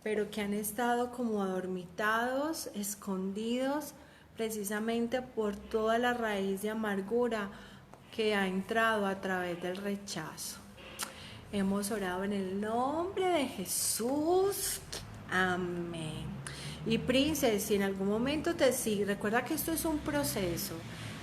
pero que han estado como adormitados, escondidos, precisamente por toda la raíz de amargura que ha entrado a través del rechazo. Hemos orado en el nombre de Jesús. Amén. Y Princess, si en algún momento te sigue, recuerda que esto es un proceso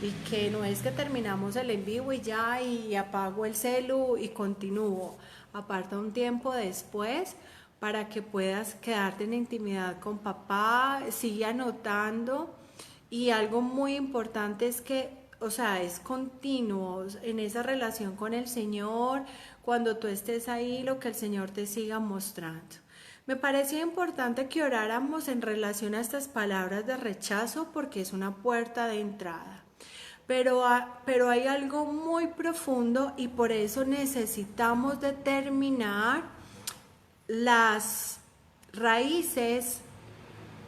y que no es que terminamos el en vivo y ya y apago el celu y continúo. Aparta un tiempo después para que puedas quedarte en intimidad con papá, sigue anotando y algo muy importante es que, o sea, es continuo en esa relación con el Señor, cuando tú estés ahí, lo que el Señor te siga mostrando. Me parecía importante que oráramos en relación a estas palabras de rechazo porque es una puerta de entrada. Pero hay algo muy profundo y por eso necesitamos determinar las raíces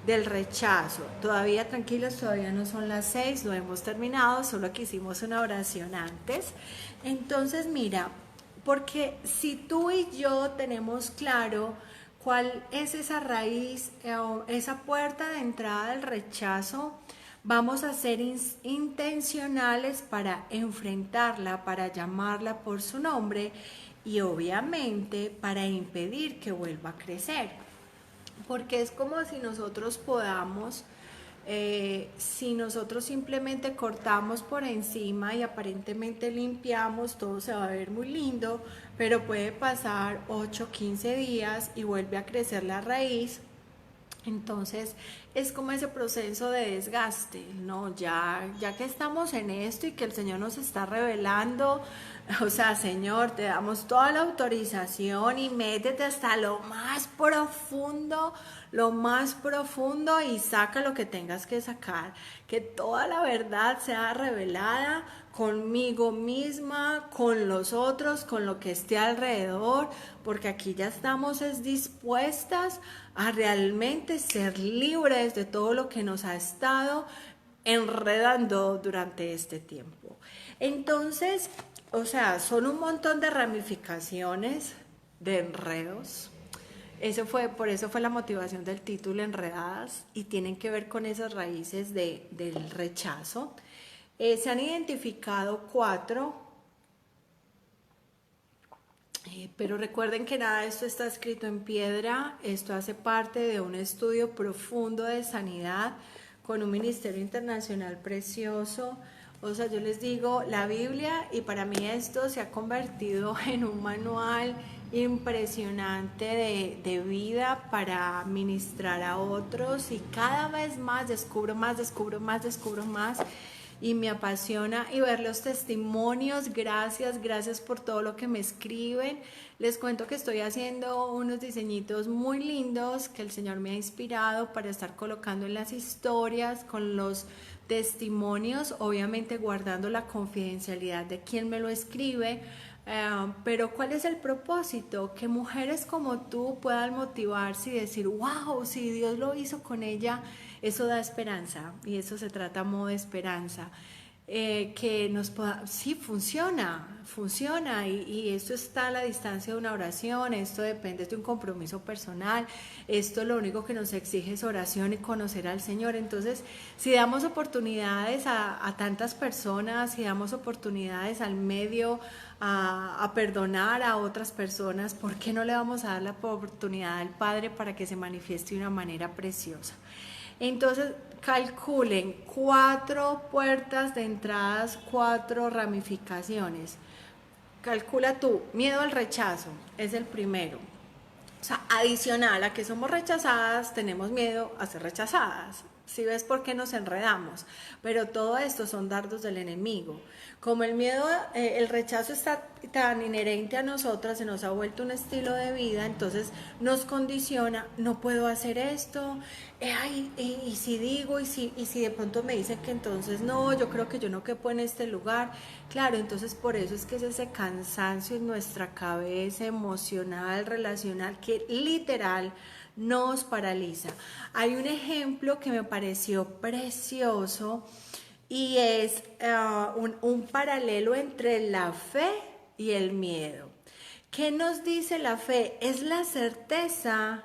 del rechazo. Todavía tranquilos, todavía no son las 6, no hemos terminado, solo que hicimos una oración antes. Entonces mira, porque si tú y yo tenemos claro cuál es esa raíz, esa puerta de entrada del rechazo, vamos a ser intencionales para enfrentarla, para llamarla por su nombre y obviamente para impedir que vuelva a crecer. Porque es como si nosotros podamos, si nosotros simplemente cortamos por encima y aparentemente limpiamos, todo se va a ver muy lindo, pero puede pasar 8, 15 días y vuelve a crecer la raíz. Entonces es como ese proceso de desgaste, ¿no? Ya que estamos en esto y que el Señor nos está revelando, o sea, Señor, te damos toda la autorización y métete hasta lo más profundo y saca lo que tengas que sacar, que toda la verdad sea revelada conmigo misma, con los otros, con lo que esté alrededor, porque aquí ya estamos dispuestas a realmente ser libres de todo lo que nos ha estado enredando durante este tiempo. Entonces, o sea, son un montón de ramificaciones, de enredos. Por eso fue la motivación del título, Enredadas, y tienen que ver con esas raíces del rechazo. Se han identificado 4, pero recuerden que nada de esto está escrito en piedra, esto hace parte de un estudio profundo de sanidad con un ministerio internacional precioso. O sea, yo les digo la Biblia y para mí esto se ha convertido en un manual impresionante de vida para ministrar a otros, y cada vez más descubro más, descubro más, y me apasiona y ver los testimonios. Gracias por todo lo que me escriben. Les cuento que estoy haciendo unos diseñitos muy lindos que el Señor me ha inspirado para estar colocando en las historias con los testimonios, obviamente guardando la confidencialidad de quien me lo escribe. Pero ¿cuál es el propósito? Que mujeres como tú puedan motivarse y decir, wow, si Dios lo hizo con ella, eso da esperanza, y eso se trata a modo de esperanza. Que nos pueda, sí, funciona, y esto está a la distancia de una oración, esto depende de un compromiso personal, esto lo único que nos exige es oración y conocer al Señor. Entonces, si damos oportunidades a tantas personas, si damos oportunidades al medio a perdonar a otras personas, ¿por qué no le vamos a dar la oportunidad al Padre para que se manifieste de una manera preciosa? Entonces, calculen 4 puertas de entradas, 4 ramificaciones. Calcula tú, miedo al rechazo es el primero. O sea, adicional a que somos rechazadas, tenemos miedo a ser rechazadas. Si ves por qué nos enredamos, pero todo esto son dardos del enemigo. Como el miedo, el rechazo está tan inherente a nosotras, se nos ha vuelto un estilo de vida, entonces nos condiciona, no puedo hacer esto, y si digo, y si de pronto me dicen que entonces no, yo creo que yo no quepo en este lugar. Claro, entonces por eso es que es ese cansancio en nuestra cabeza, emocional, relacional, que literal nos paraliza. Hay un ejemplo que me pareció precioso, y es un paralelo entre la fe y el miedo. ¿Qué nos dice la fe? Es la certeza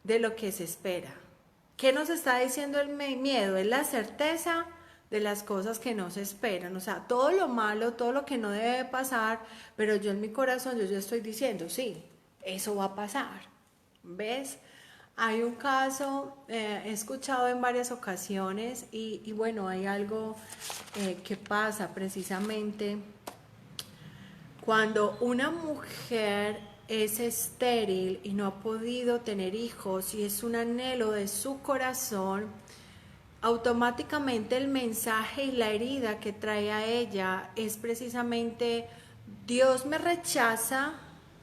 de lo que se espera. ¿Qué nos está diciendo el miedo? Es la certeza de las cosas que no se esperan, o sea, todo lo malo, todo lo que no debe pasar, pero yo en mi corazón, yo estoy diciendo, sí, eso va a pasar. ¿Ves? Hay un caso, he escuchado en varias ocasiones, y bueno, hay algo que pasa precisamente cuando una mujer es estéril y no ha podido tener hijos y es un anhelo de su corazón. Automáticamente el mensaje y la herida que trae a ella es precisamente: Dios me rechaza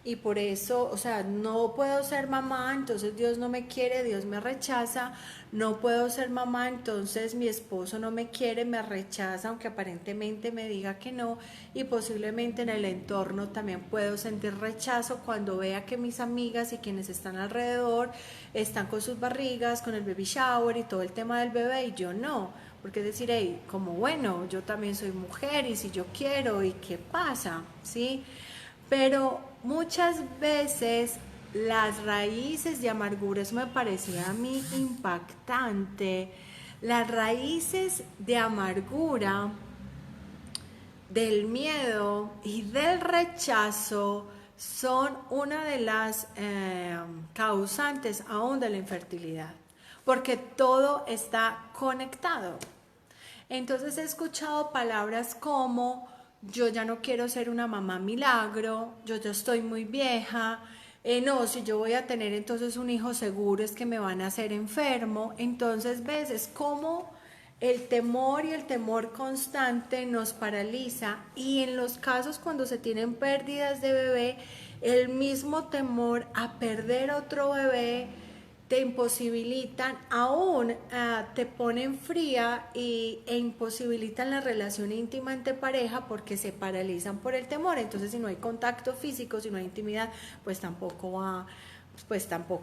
y por eso, o sea, no puedo ser mamá, entonces Dios no me quiere, Dios me rechaza. No puedo ser mamá, entonces mi esposo no me quiere, me rechaza, aunque aparentemente me diga que no, y posiblemente en el entorno también puedo sentir rechazo cuando vea que mis amigas y quienes están alrededor están con sus barrigas, con el baby shower y todo el tema del bebé, y yo no. Porque es decir, hey, como bueno, yo también soy mujer y si yo quiero, ¿y qué pasa? ¿Sí? Pero muchas veces las raíces de amargura, eso me parecía a mí impactante, las raíces de amargura, del miedo y del rechazo son una de las causantes aún de la infertilidad, porque todo está conectado. Entonces he escuchado palabras como: yo ya no quiero ser una mamá milagro, yo ya estoy muy vieja, no, si yo voy a tener entonces un hijo seguro es que me van a hacer enfermo. Entonces ves, es como el temor, y el temor constante nos paraliza, y en los casos cuando se tienen pérdidas de bebé, el mismo temor a perder otro bebé te imposibilitan, aún te ponen fría e imposibilitan la relación íntima entre pareja porque se paralizan por el temor. Entonces, si no hay contacto físico, si no hay intimidad, pues tampoco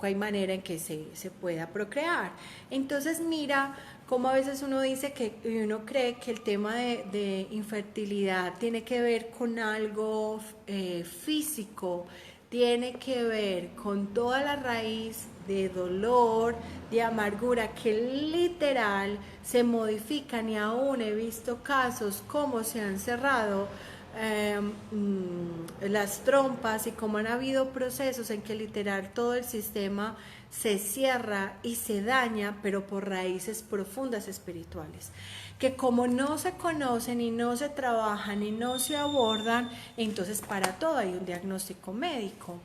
hay manera en que se pueda procrear. Entonces mira cómo a veces uno dice y uno cree que el tema de infertilidad tiene que ver con algo físico, tiene que ver con toda la raíz de dolor, de amargura, que literal se modifican, y aún he visto casos como se han cerrado las trompas y cómo han habido procesos en que literal todo el sistema se cierra y se daña, pero por raíces profundas espirituales, que como no se conocen y no se trabajan y no se abordan, entonces para todo hay un diagnóstico médico.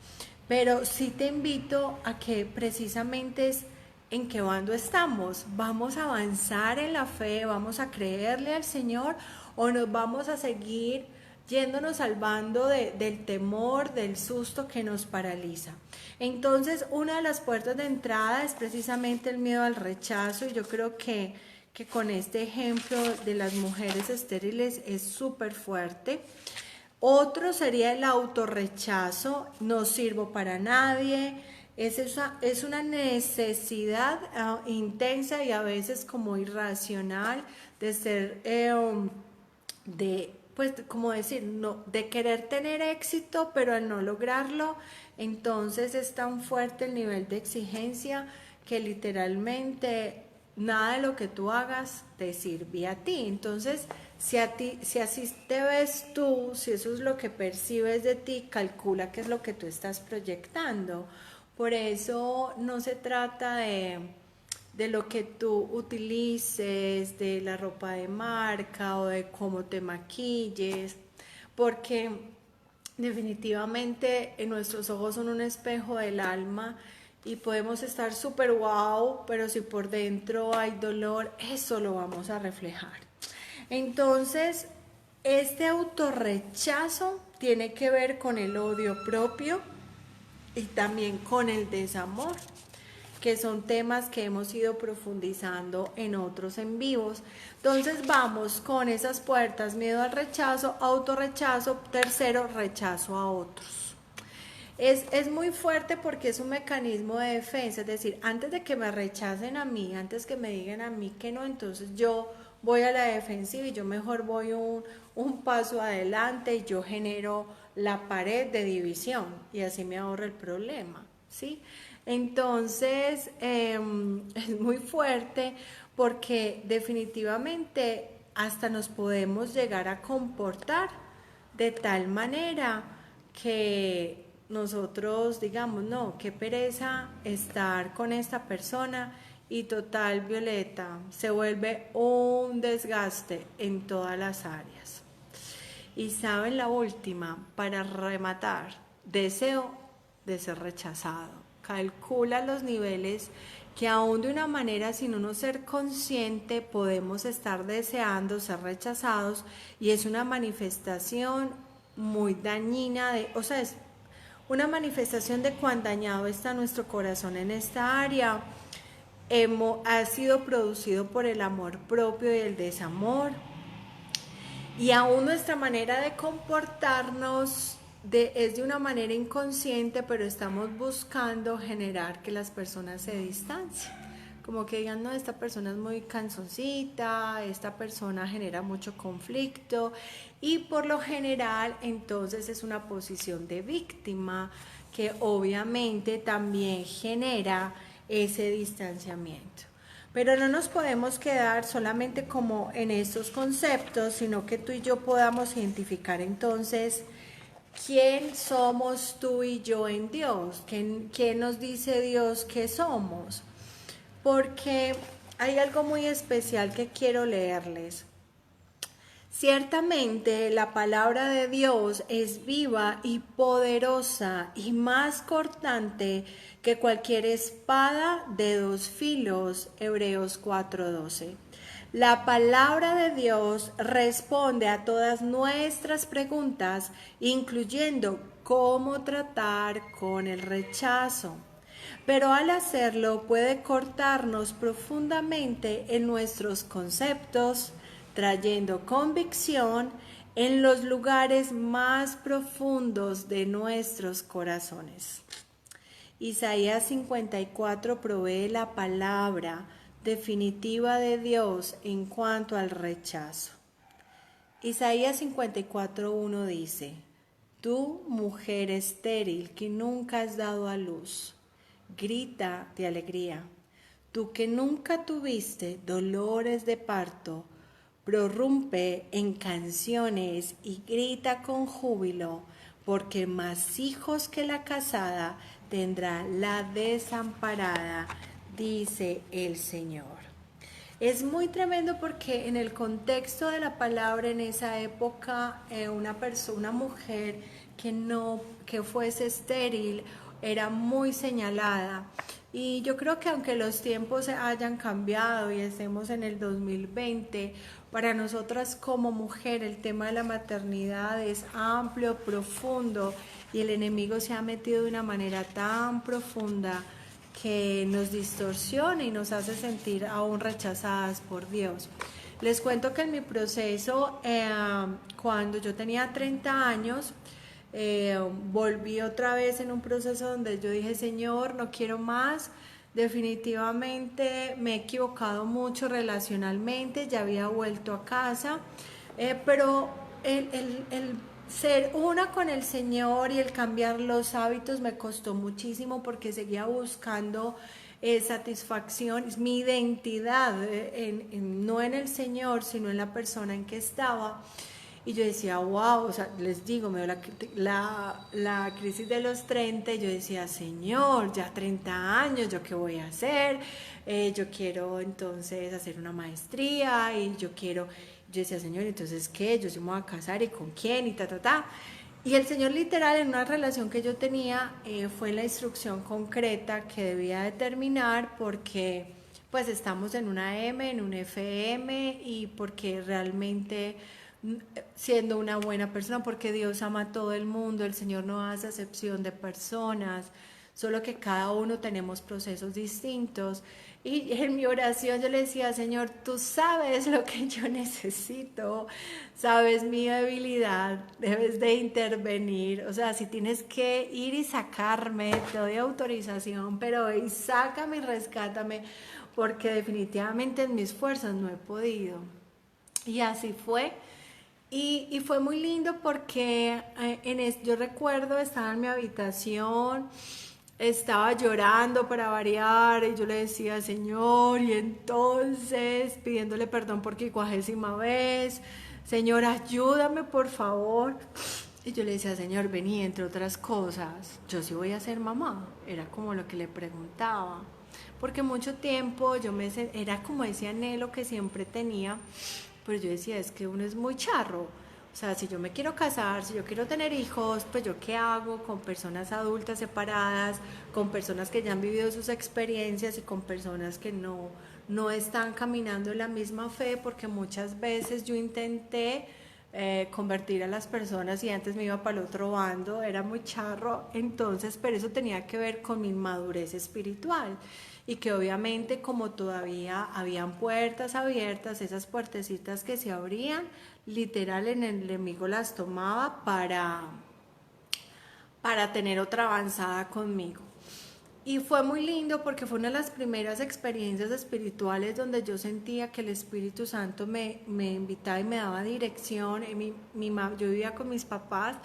Pero sí te invito a que precisamente es en qué bando estamos. ¿Vamos a avanzar en la fe? ¿Vamos a creerle al Señor? ¿O nos vamos a seguir yéndonos al bando del temor, del susto que nos paraliza? Entonces, una de las puertas de entrada es precisamente el miedo al rechazo, y yo creo que con este ejemplo de las mujeres estériles es súper fuerte. Otro sería el autorrechazo, no sirvo para nadie. Es una necesidad intensa y a veces como irracional de ser, pues como decir, no, de querer tener éxito, pero al no lograrlo, entonces es tan fuerte el nivel de exigencia que literalmente nada de lo que tú hagas te sirve a ti. Entonces, si así te ves tú, si eso es lo que percibes de ti, calcula qué es lo que tú estás proyectando. Por eso no se trata de lo que tú utilices, de la ropa de marca o de cómo te maquilles, porque definitivamente nuestros ojos son un espejo del alma y podemos estar súper wow, pero si por dentro hay dolor, eso lo vamos a reflejar. Entonces, este autorrechazo tiene que ver con el odio propio y también con el desamor, que son temas que hemos ido profundizando en otros en vivos. Entonces vamos con esas puertas: miedo al rechazo, autorrechazo, tercero, rechazo a otros. Es muy fuerte porque es un mecanismo de defensa, es decir, antes de que me rechacen a mí, antes que me digan a mí que no, entonces yo voy a la defensiva y yo mejor voy un paso adelante y yo genero la pared de división y así me ahorro el problema, ¿sí? Entonces, es muy fuerte porque definitivamente hasta nos podemos llegar a comportar de tal manera que nosotros digamos, no, qué pereza estar con esta persona, y total, Violeta, se vuelve un desgaste en todas las áreas. Y saben la última, para rematar, deseo de ser rechazado. Calcula los niveles que aún de una manera sin uno ser consciente podemos estar deseando ser rechazados, y es una manifestación muy dañina o sea, es una manifestación de cuán dañado está nuestro corazón en esta área. Ha sido producido por el amor propio y el desamor, y aún nuestra manera de comportarnos es de una manera inconsciente, pero estamos buscando generar que las personas se distancien, como que digan, no, esta persona es muy cansoncita, esta persona genera mucho conflicto, y por lo general entonces es una posición de víctima que obviamente también genera ese distanciamiento. Pero no nos podemos quedar solamente como en estos conceptos, sino que tú y yo podamos identificar entonces quién somos tú y yo en Dios, quién nos dice Dios que somos. Porque hay algo muy especial que quiero leerles. Ciertamente la palabra de Dios es viva y poderosa y más cortante que cualquier espada de dos filos. Hebreos 4:12. La palabra de Dios responde a todas nuestras preguntas, incluyendo cómo tratar con el rechazo. Pero al hacerlo puede cortarnos profundamente en nuestros conceptos, trayendo convicción en los lugares más profundos de nuestros corazones. Isaías 54 provee la palabra definitiva de Dios en cuanto al rechazo. Isaías 54:1 dice: Tú, mujer estéril que nunca has dado a luz, grita de alegría. Tú que nunca tuviste dolores de parto, prorrumpe en canciones y grita con júbilo, porque más hijos que la casada tendrá la desamparada, dice el Señor. Es muy tremendo porque en el contexto de la palabra en esa época, una mujer que fuese estéril era muy señalada. Y yo creo que aunque los tiempos hayan cambiado y estemos en el 2020, para nosotras como mujer el tema de la maternidad es amplio, profundo, y el enemigo se ha metido de una manera tan profunda que nos distorsiona y nos hace sentir aún rechazadas por Dios. Les cuento que en mi proceso, cuando yo tenía 30 años, volví otra vez en un proceso donde yo dije, Señor, no quiero más, definitivamente me he equivocado mucho relacionalmente, ya había vuelto a casa, pero el ser una con el Señor y el cambiar los hábitos me costó muchísimo porque seguía buscando satisfacción, mi identidad, no en el Señor, sino en la persona en que estaba. Y yo decía, wow, o sea, les digo, me dio la crisis de los 30 y yo decía, Señor, ya 30 años, ¿yo qué voy a hacer? Yo quiero entonces hacer una maestría y yo decía, Señor, entonces, ¿qué? Yo sí me voy a casar y con quién y ta, ta, ta. Y el Señor literal en una relación que yo tenía fue la instrucción concreta que debía determinar porque pues estamos en una M, en un FM y porque realmente siendo una buena persona, porque Dios ama a todo el mundo, el Señor no hace excepción de personas, solo que cada uno tenemos procesos distintos. Y en mi oración yo le decía, Señor, tú sabes lo que yo necesito, sabes mi debilidad, debes de intervenir, o sea, si tienes que ir y sacarme, te doy autorización, pero y sácame y rescátame, porque definitivamente en mis fuerzas no he podido. Y así fue. Y fue muy lindo porque yo recuerdo, estaba en mi habitación, estaba llorando para variar y yo le decía, Señor, y entonces pidiéndole perdón por 50ª vez, Señor, ayúdame por favor. Y yo le decía, Señor, vení, entre otras cosas, yo sí voy a ser mamá. Era como lo que le preguntaba. Porque mucho tiempo era como ese anhelo que siempre tenía, pero yo decía, es que uno es muy charro. O sea, si yo me quiero casar, si yo quiero tener hijos, pues yo qué hago con personas adultas separadas, con personas que ya han vivido sus experiencias y con personas que no están caminando en la misma fe, porque muchas veces yo intenté convertir a las personas y antes me iba para el otro bando, era muy charro, entonces, pero eso tenía que ver con mi madurez espiritual y que obviamente como todavía habían puertas abiertas, esas puertecitas que se abrían, literal el enemigo las tomaba para tener otra avanzada conmigo. Y fue muy lindo porque fue una de las primeras experiencias espirituales donde yo sentía que el Espíritu Santo me invitaba y me daba dirección. Yo vivía con mis papás,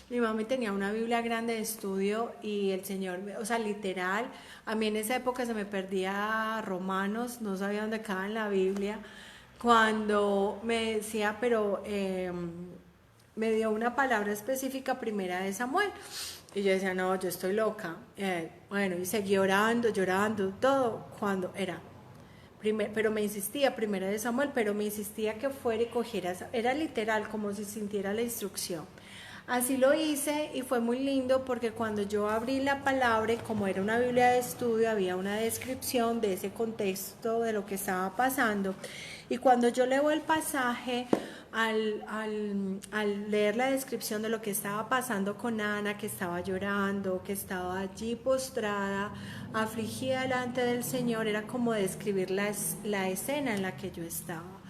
mi mami tenía una Biblia grande de estudio y el Señor, o sea, literal, a mí en esa época se me perdía Romanos, no sabía dónde quedaba en la Biblia, cuando me decía, pero me dio una palabra específica, primera de Samuel. Y yo decía, no, yo estoy loca. Bueno, y seguí orando, llorando, todo, cuando era. Pero me insistía, primera de Samuel, pero me insistía que fuera y cogiera, era literal, como si sintiera la instrucción. Así lo hice y fue muy lindo porque cuando yo abrí la palabra, como era una Biblia de estudio, había una descripción de ese contexto, de lo que estaba pasando. Y cuando yo leo el pasaje, al leer la descripción de lo que estaba pasando con Ana, que estaba llorando, que estaba allí postrada, afligida delante del Señor, era como describir la escena en la que yo estaba.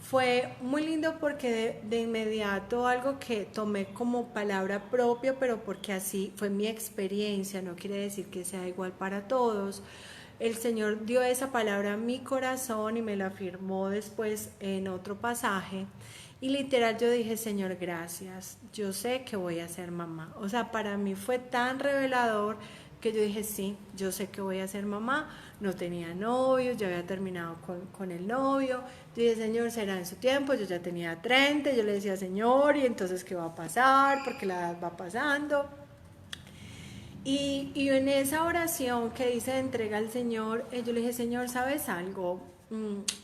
Fue muy lindo porque de inmediato algo que tomé como palabra propia, pero porque así fue mi experiencia, no quiere decir que sea igual para todos. El Señor dio esa palabra a mi corazón y me la afirmó después en otro pasaje. Y literal yo dije, Señor, gracias, yo sé que voy a ser mamá. O sea, para mí fue tan revelador que yo dije, sí, yo sé que voy a ser mamá. No tenía novio, ya había terminado con el novio. Yo dije, Señor, será en su tiempo. Yo ya tenía 30, yo le decía, Señor, ¿y entonces qué va a pasar? Porque la edad va pasando. Y en esa oración que dice entrega al Señor, yo le dije, Señor, ¿sabes algo?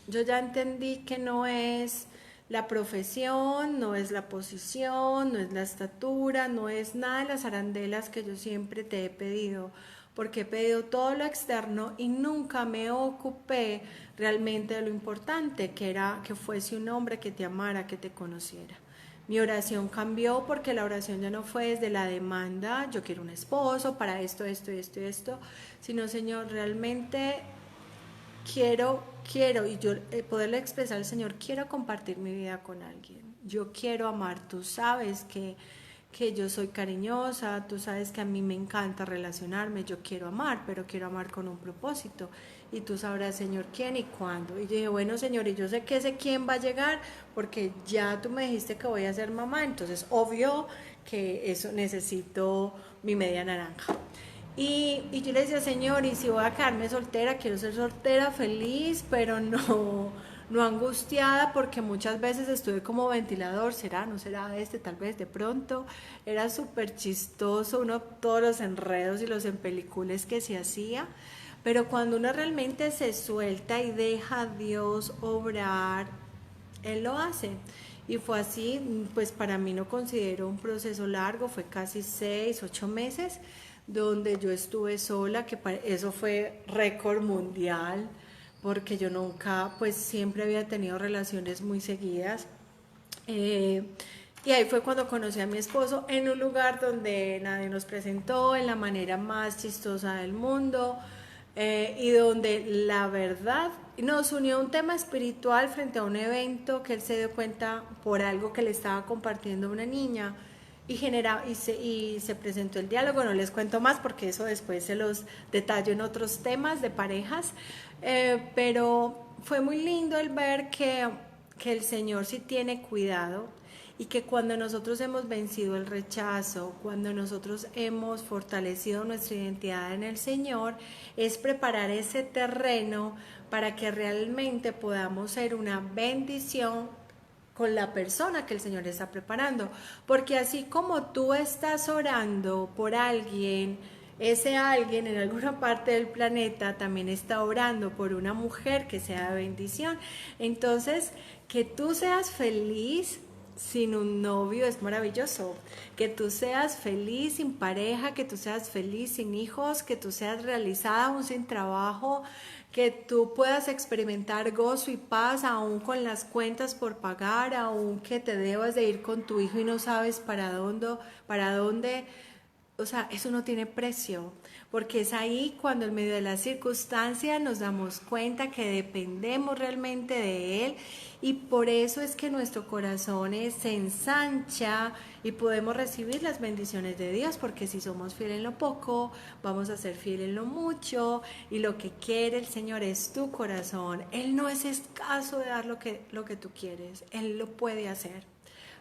Yo ya entendí que no es la profesión, no es la posición, no es la estatura, no es nada de las arandelas que yo siempre te he pedido, porque he pedido todo lo externo y nunca me ocupé realmente de lo importante, que era que fuese un hombre que te amara, que te conociera. Mi oración cambió porque la oración ya no fue desde la demanda, yo quiero un esposo para esto, esto y esto y esto, sino Señor, realmente quiero, y yo poderle expresar al Señor, quiero compartir mi vida con alguien, yo quiero amar, tú sabes que yo soy cariñosa, tú sabes que a mí me encanta relacionarme, yo quiero amar, pero quiero amar con un propósito. Y tú sabrás, Señor, quién y cuándo. Y yo dije, bueno, Señor, y yo sé que ese quién va a llegar, porque ya tú me dijiste que voy a ser mamá, entonces obvio que eso necesito mi media naranja. Y yo le decía, Señor, y si voy a quedarme soltera, quiero ser soltera, feliz, pero no angustiada, porque muchas veces estuve como ventilador, será, no será este, tal vez de pronto. Era súper chistoso, uno, todos los enredos y los empelicules que se hacía, pero cuando uno realmente se suelta y deja a Dios obrar, Él lo hace. Y fue así, pues para mí no considero un proceso largo, fue casi 6, 8 meses donde yo estuve sola, que eso fue récord mundial, porque yo nunca, pues siempre había tenido relaciones muy seguidas. Eh, y ahí fue cuando conocí a mi esposo en un lugar donde nadie nos presentó, en la manera más chistosa del mundo, y donde la verdad nos unió un tema espiritual frente a un evento que él se dio cuenta por algo que le estaba compartiendo una niña y se presentó el diálogo. No les cuento más porque eso después se los detallo en otros temas de parejas, pero fue muy lindo el ver que el Señor sí tiene cuidado y que cuando nosotros hemos vencido el rechazo, cuando nosotros hemos fortalecido nuestra identidad en el Señor, es preparar ese terreno para que realmente podamos ser una bendición con la persona que el Señor está preparando. Porque así como tú estás orando por alguien, ese alguien en alguna parte del planeta también está orando por una mujer que sea de bendición. Entonces, que tú seas feliz sin un novio es maravilloso. Que tú seas feliz sin pareja, que tú seas feliz sin hijos, que tú seas realizada aún sin trabajo, que tú puedas experimentar gozo y paz aún con las cuentas por pagar, aún que te debas de ir con tu hijo y no sabes para dónde. O sea, eso no tiene precio, porque es ahí cuando en medio de las circunstancias nos damos cuenta que dependemos realmente de Él, y por eso es que nuestro corazón se ensancha y podemos recibir las bendiciones de Dios, porque si somos fieles en lo poco, vamos a ser fieles en lo mucho, y lo que quiere el Señor es tu corazón. Él no es escaso de dar lo que tú quieres, Él lo puede hacer.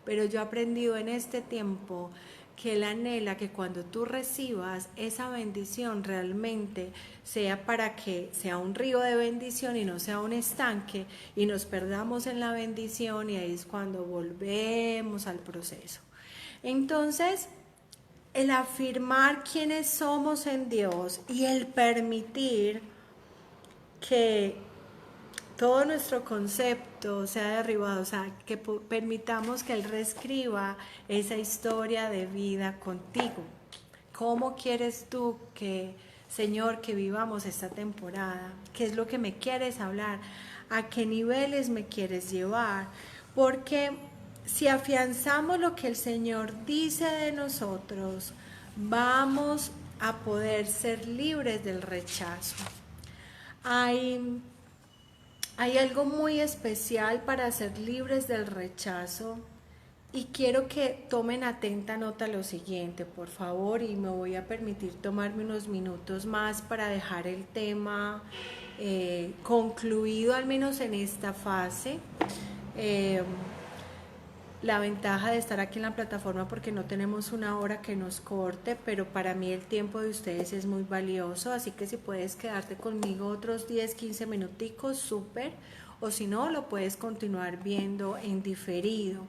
Pero yo he aprendido en este tiempo que Él anhela que cuando tú recibas esa bendición realmente sea para que sea un río de bendición y no sea un estanque y nos perdamos en la bendición, y ahí es cuando volvemos al proceso. Entonces, el afirmar quiénes somos en Dios y el permitir que todo nuestro concepto sea derribado, o sea, que permitamos que Él reescriba esa historia de vida contigo. ¿Cómo quieres tú que, Señor, que vivamos esta temporada? ¿Qué es lo que me quieres hablar? ¿A qué niveles me quieres llevar? Porque si afianzamos lo que el Señor dice de nosotros, vamos a poder ser libres del rechazo. Hay algo muy especial para ser libres del rechazo, y quiero que tomen atenta nota lo siguiente, por favor, y me voy a permitir tomarme unos minutos más para dejar el tema concluido, al menos en esta fase. la ventaja de estar aquí en la plataforma porque no tenemos una hora que nos corte, pero para mí el tiempo de ustedes es muy valioso, así que si puedes quedarte conmigo otros 10, 15 minuticos, súper, o si no, lo puedes continuar viendo en diferido.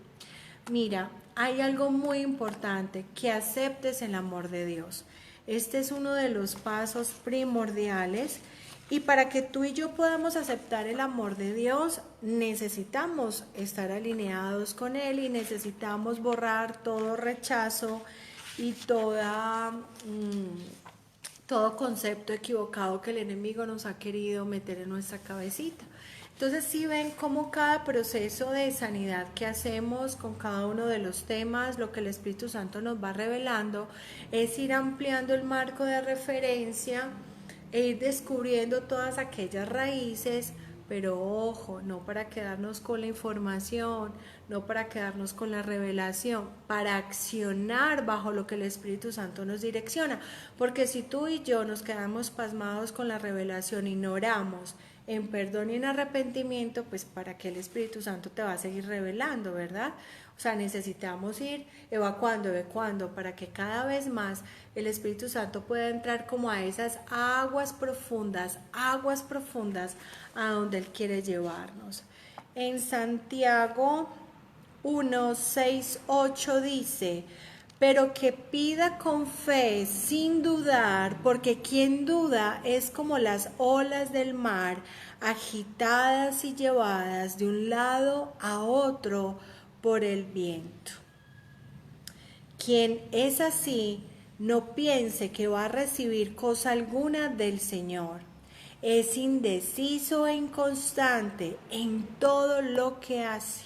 Mira, hay algo muy importante, que aceptes el amor de Dios. Este es uno de los pasos primordiales y para que tú y yo podamos aceptar el amor de Dios, necesitamos estar alineados con Él y necesitamos borrar todo rechazo y todo concepto equivocado que el enemigo nos ha querido meter en nuestra cabecita. Entonces, si ven cómo cada proceso de sanidad que hacemos con cada uno de los temas, lo que el Espíritu Santo nos va revelando, es ir ampliando el marco de referencia e ir descubriendo todas aquellas raíces, pero ojo, no para quedarnos con la información, no para quedarnos con la revelación, para accionar bajo lo que el Espíritu Santo nos direcciona, porque si tú y yo nos quedamos pasmados con la revelación, ignoramos en perdón y en arrepentimiento, pues para que el Espíritu Santo te va a seguir revelando, ¿verdad? O sea, necesitamos ir evacuando, para que cada vez más el Espíritu Santo pueda entrar como a esas aguas profundas, a donde Él quiere llevarnos. En Santiago 1, 6, 8 dice: pero que pida con fe, sin dudar, porque quien duda es como las olas del mar, agitadas y llevadas de un lado a otro por el viento. Quien es así, no piense que va a recibir cosa alguna del Señor. Es indeciso e inconstante en todo lo que hace.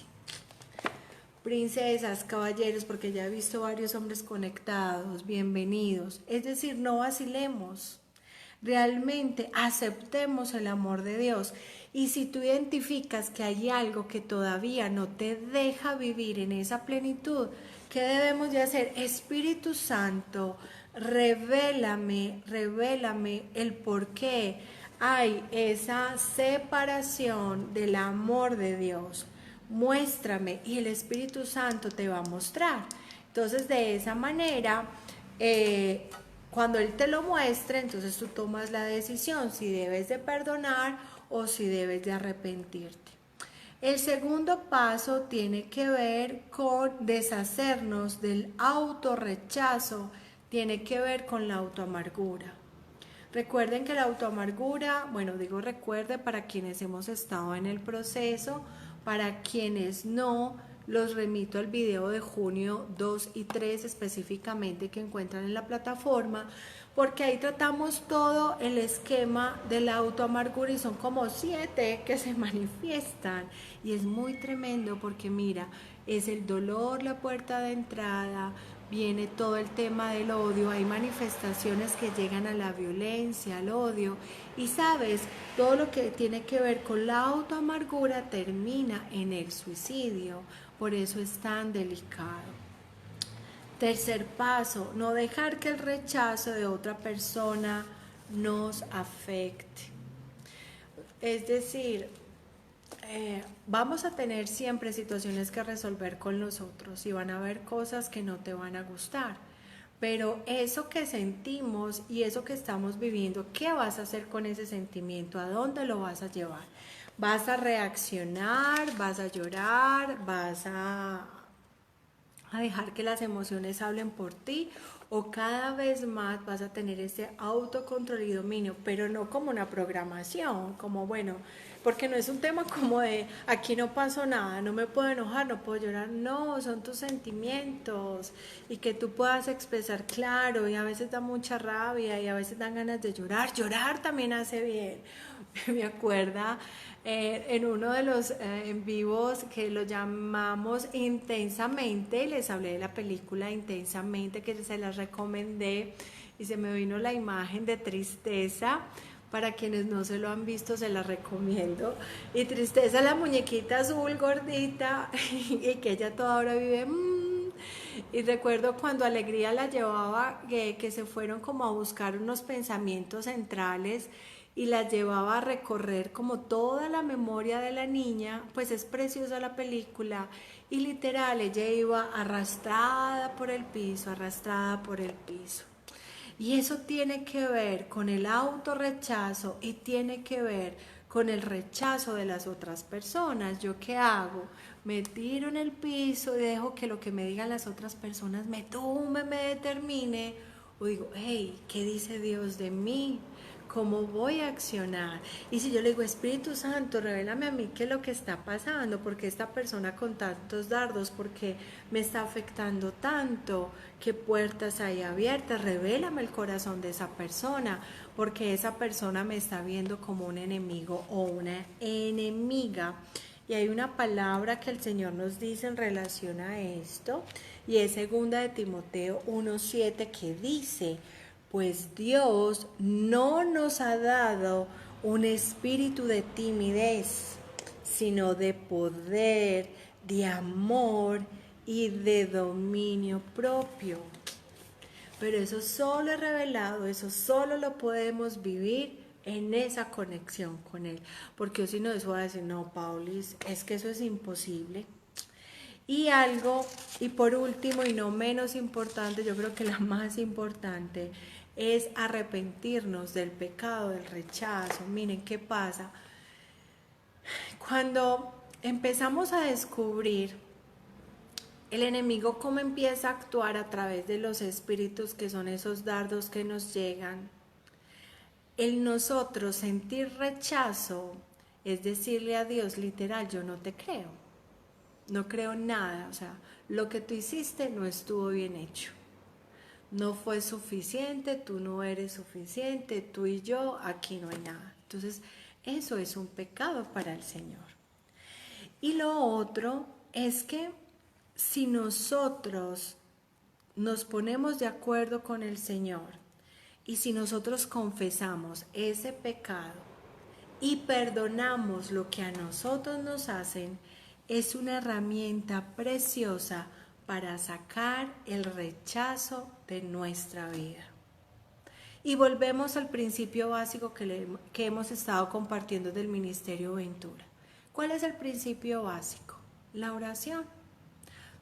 Princesas, caballeros, porque ya he visto varios hombres conectados, bienvenidos. Es decir, no vacilemos, realmente aceptemos el amor de Dios. Y si tú identificas que hay algo que todavía no te deja vivir en esa plenitud, ¿qué debemos de hacer? Espíritu Santo, revélame el por qué hay esa separación del amor de Dios. Muéstrame, y el Espíritu Santo te va a mostrar. Entonces, de esa manera, cuando Él te lo muestre, entonces tú tomas la decisión si debes de perdonar o si debes de arrepentirte. El segundo paso tiene que ver con deshacernos del autorrechazo, tiene que ver con la autoamargura. Recuerden que la autoamargura, bueno, digo recuerde para quienes hemos estado en el proceso, para quienes no, los remito al video de junio 2 y 3 específicamente que encuentran en la plataforma, porque ahí tratamos todo el esquema de la autoamargura y son como 7 que se manifiestan y es muy tremendo porque mira, es el dolor la puerta de entrada, viene todo el tema del odio, hay manifestaciones que llegan a la violencia, al odio, y sabes, todo lo que tiene que ver con la autoamargura termina en el suicidio, por eso es tan delicado. Tercer paso, no dejar que el rechazo de otra persona nos afecte. Es decir, vamos a tener siempre situaciones que resolver con los otros y van a haber cosas que no te van a gustar, pero eso que sentimos y eso que estamos viviendo, ¿qué vas a hacer con ese sentimiento? ¿A dónde lo vas a llevar? ¿Vas a reaccionar? ¿Vas a llorar? ¿Vas a dejar que las emociones hablen por ti? O cada vez más vas a tener ese autocontrol y dominio, pero no como una programación, como bueno, porque no es un tema como de aquí no pasó nada, no me puedo enojar, no puedo llorar, no, son tus sentimientos y que tú puedas expresar claro, y a veces da mucha rabia y a veces dan ganas de llorar, llorar también hace bien. Me acuerda en uno de los en vivos que lo llamamos Intensamente, les hablé de la película Intensamente que se las recomendé y se me vino la imagen de Tristeza. Para quienes no se lo han visto, se la recomiendo. Y Tristeza, la muñequita azul gordita y que ella toda hora vive. Y recuerdo cuando Alegría la llevaba, que se fueron como a buscar unos pensamientos centrales y la llevaba a recorrer como toda la memoria de la niña, pues es preciosa la película, y literal ella iba arrastrada por el piso, arrastrada por el piso. Y eso tiene que ver con el autorrechazo y tiene que ver con el rechazo de las otras personas. ¿Yo qué hago? Me tiro en el piso y dejo que lo que me digan las otras personas me tumbe, me determine. O digo, hey, ¿qué dice Dios de mí? ¿Cómo voy a accionar? Y si yo le digo, Espíritu Santo, revélame a mí qué es lo que está pasando, porque esta persona con tantos dardos, porque me está afectando tanto, qué puertas hay abiertas, revélame el corazón de esa persona, porque esa persona me está viendo como un enemigo o una enemiga. Y hay una palabra que el Señor nos dice en relación a esto, y es segunda de Timoteo 1:7, que dice, pues Dios no nos ha dado un espíritu de timidez, sino de poder, de amor y de dominio propio. Pero eso solo es revelado, eso solo lo podemos vivir en esa conexión con Él. Porque si no, eso va a decir, no, Paulis, es que eso es imposible. Y por último y no menos importante, yo creo que la más importante es arrepentirnos del pecado, del rechazo. Miren qué pasa. Cuando empezamos a descubrir el enemigo cómo empieza a actuar a través de los espíritus, que son esos dardos que nos llegan, el nosotros sentir rechazo es decirle a Dios literal, yo no te creo. No creo nada, o sea, lo que tú hiciste no estuvo bien hecho. No fue suficiente, tú no eres suficiente, tú y yo, aquí no hay nada. Entonces, eso es un pecado para el Señor. Y lo otro es que si nosotros nos ponemos de acuerdo con el Señor y si nosotros confesamos ese pecado y perdonamos lo que a nosotros nos hacen, es una herramienta preciosa para sacar el rechazo de nuestra vida. Y volvemos al principio básico que hemos estado compartiendo del Ministerio Ventura. ¿Cuál es el principio básico? La oración.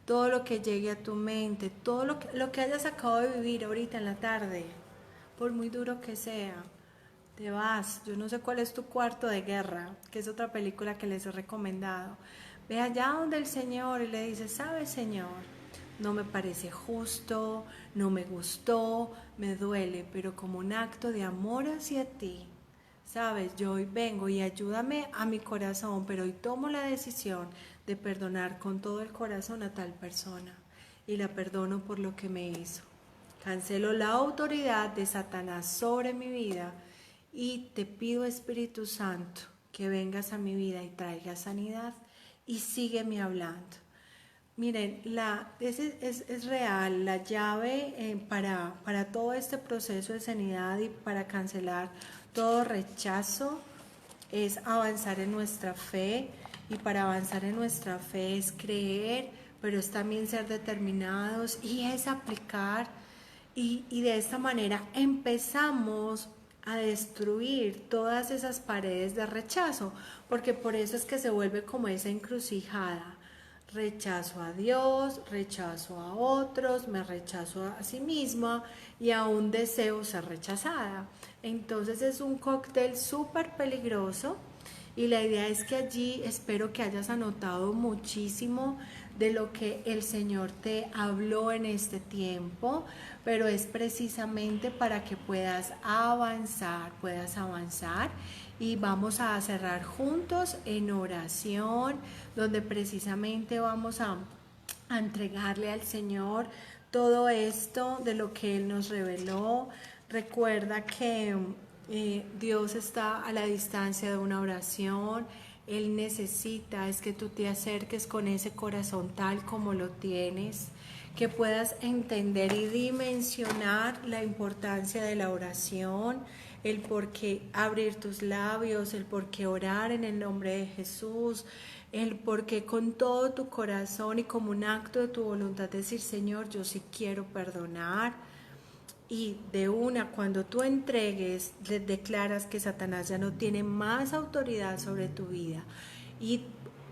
Todo lo que llegue a tu mente, todo lo que hayas acabado de vivir ahorita en la tarde, por muy duro que sea, te vas. Yo no sé cuál es tu cuarto de guerra, que es otra película que les he recomendado. Ve allá donde el Señor y le dice, ¿sabes, Señor? No me parece justo, no me gustó, me duele, pero como un acto de amor hacia ti, sabes, yo hoy vengo y ayúdame a mi corazón, pero hoy tomo la decisión de perdonar con todo el corazón a tal persona y la perdono por lo que me hizo. Cancelo la autoridad de Satanás sobre mi vida y te pido, Espíritu Santo, que vengas a mi vida y traigas sanidad y sígueme hablando. Miren, es real, la llave para todo este proceso de sanidad y para cancelar todo rechazo es avanzar en nuestra fe, y para avanzar en nuestra fe es creer, pero es también ser determinados y es aplicar, y de esta manera empezamos a destruir todas esas paredes de rechazo, porque por eso es que se vuelve como esa encrucijada. Rechazo a Dios, rechazo a otros, me rechazo a sí misma y aún deseo ser rechazada. Entonces es un cóctel súper peligroso y la idea es que allí espero que hayas anotado muchísimo de lo que el Señor te habló en este tiempo, pero es precisamente para que puedas avanzar y vamos a cerrar juntos en oración, donde precisamente vamos a entregarle al Señor todo esto de lo que Él nos reveló. Recuerda que Dios está a la distancia de una oración. Él necesita es que tú te acerques con ese corazón tal como lo tienes, que puedas entender y dimensionar la importancia de la oración, el por qué abrir tus labios, el por qué orar en el nombre de Jesús, el por qué con todo tu corazón y como un acto de tu voluntad decir, Señor, yo sí quiero perdonar. y de una, cuando tú entregues, le declaras que Satanás ya no tiene más autoridad sobre tu vida. Y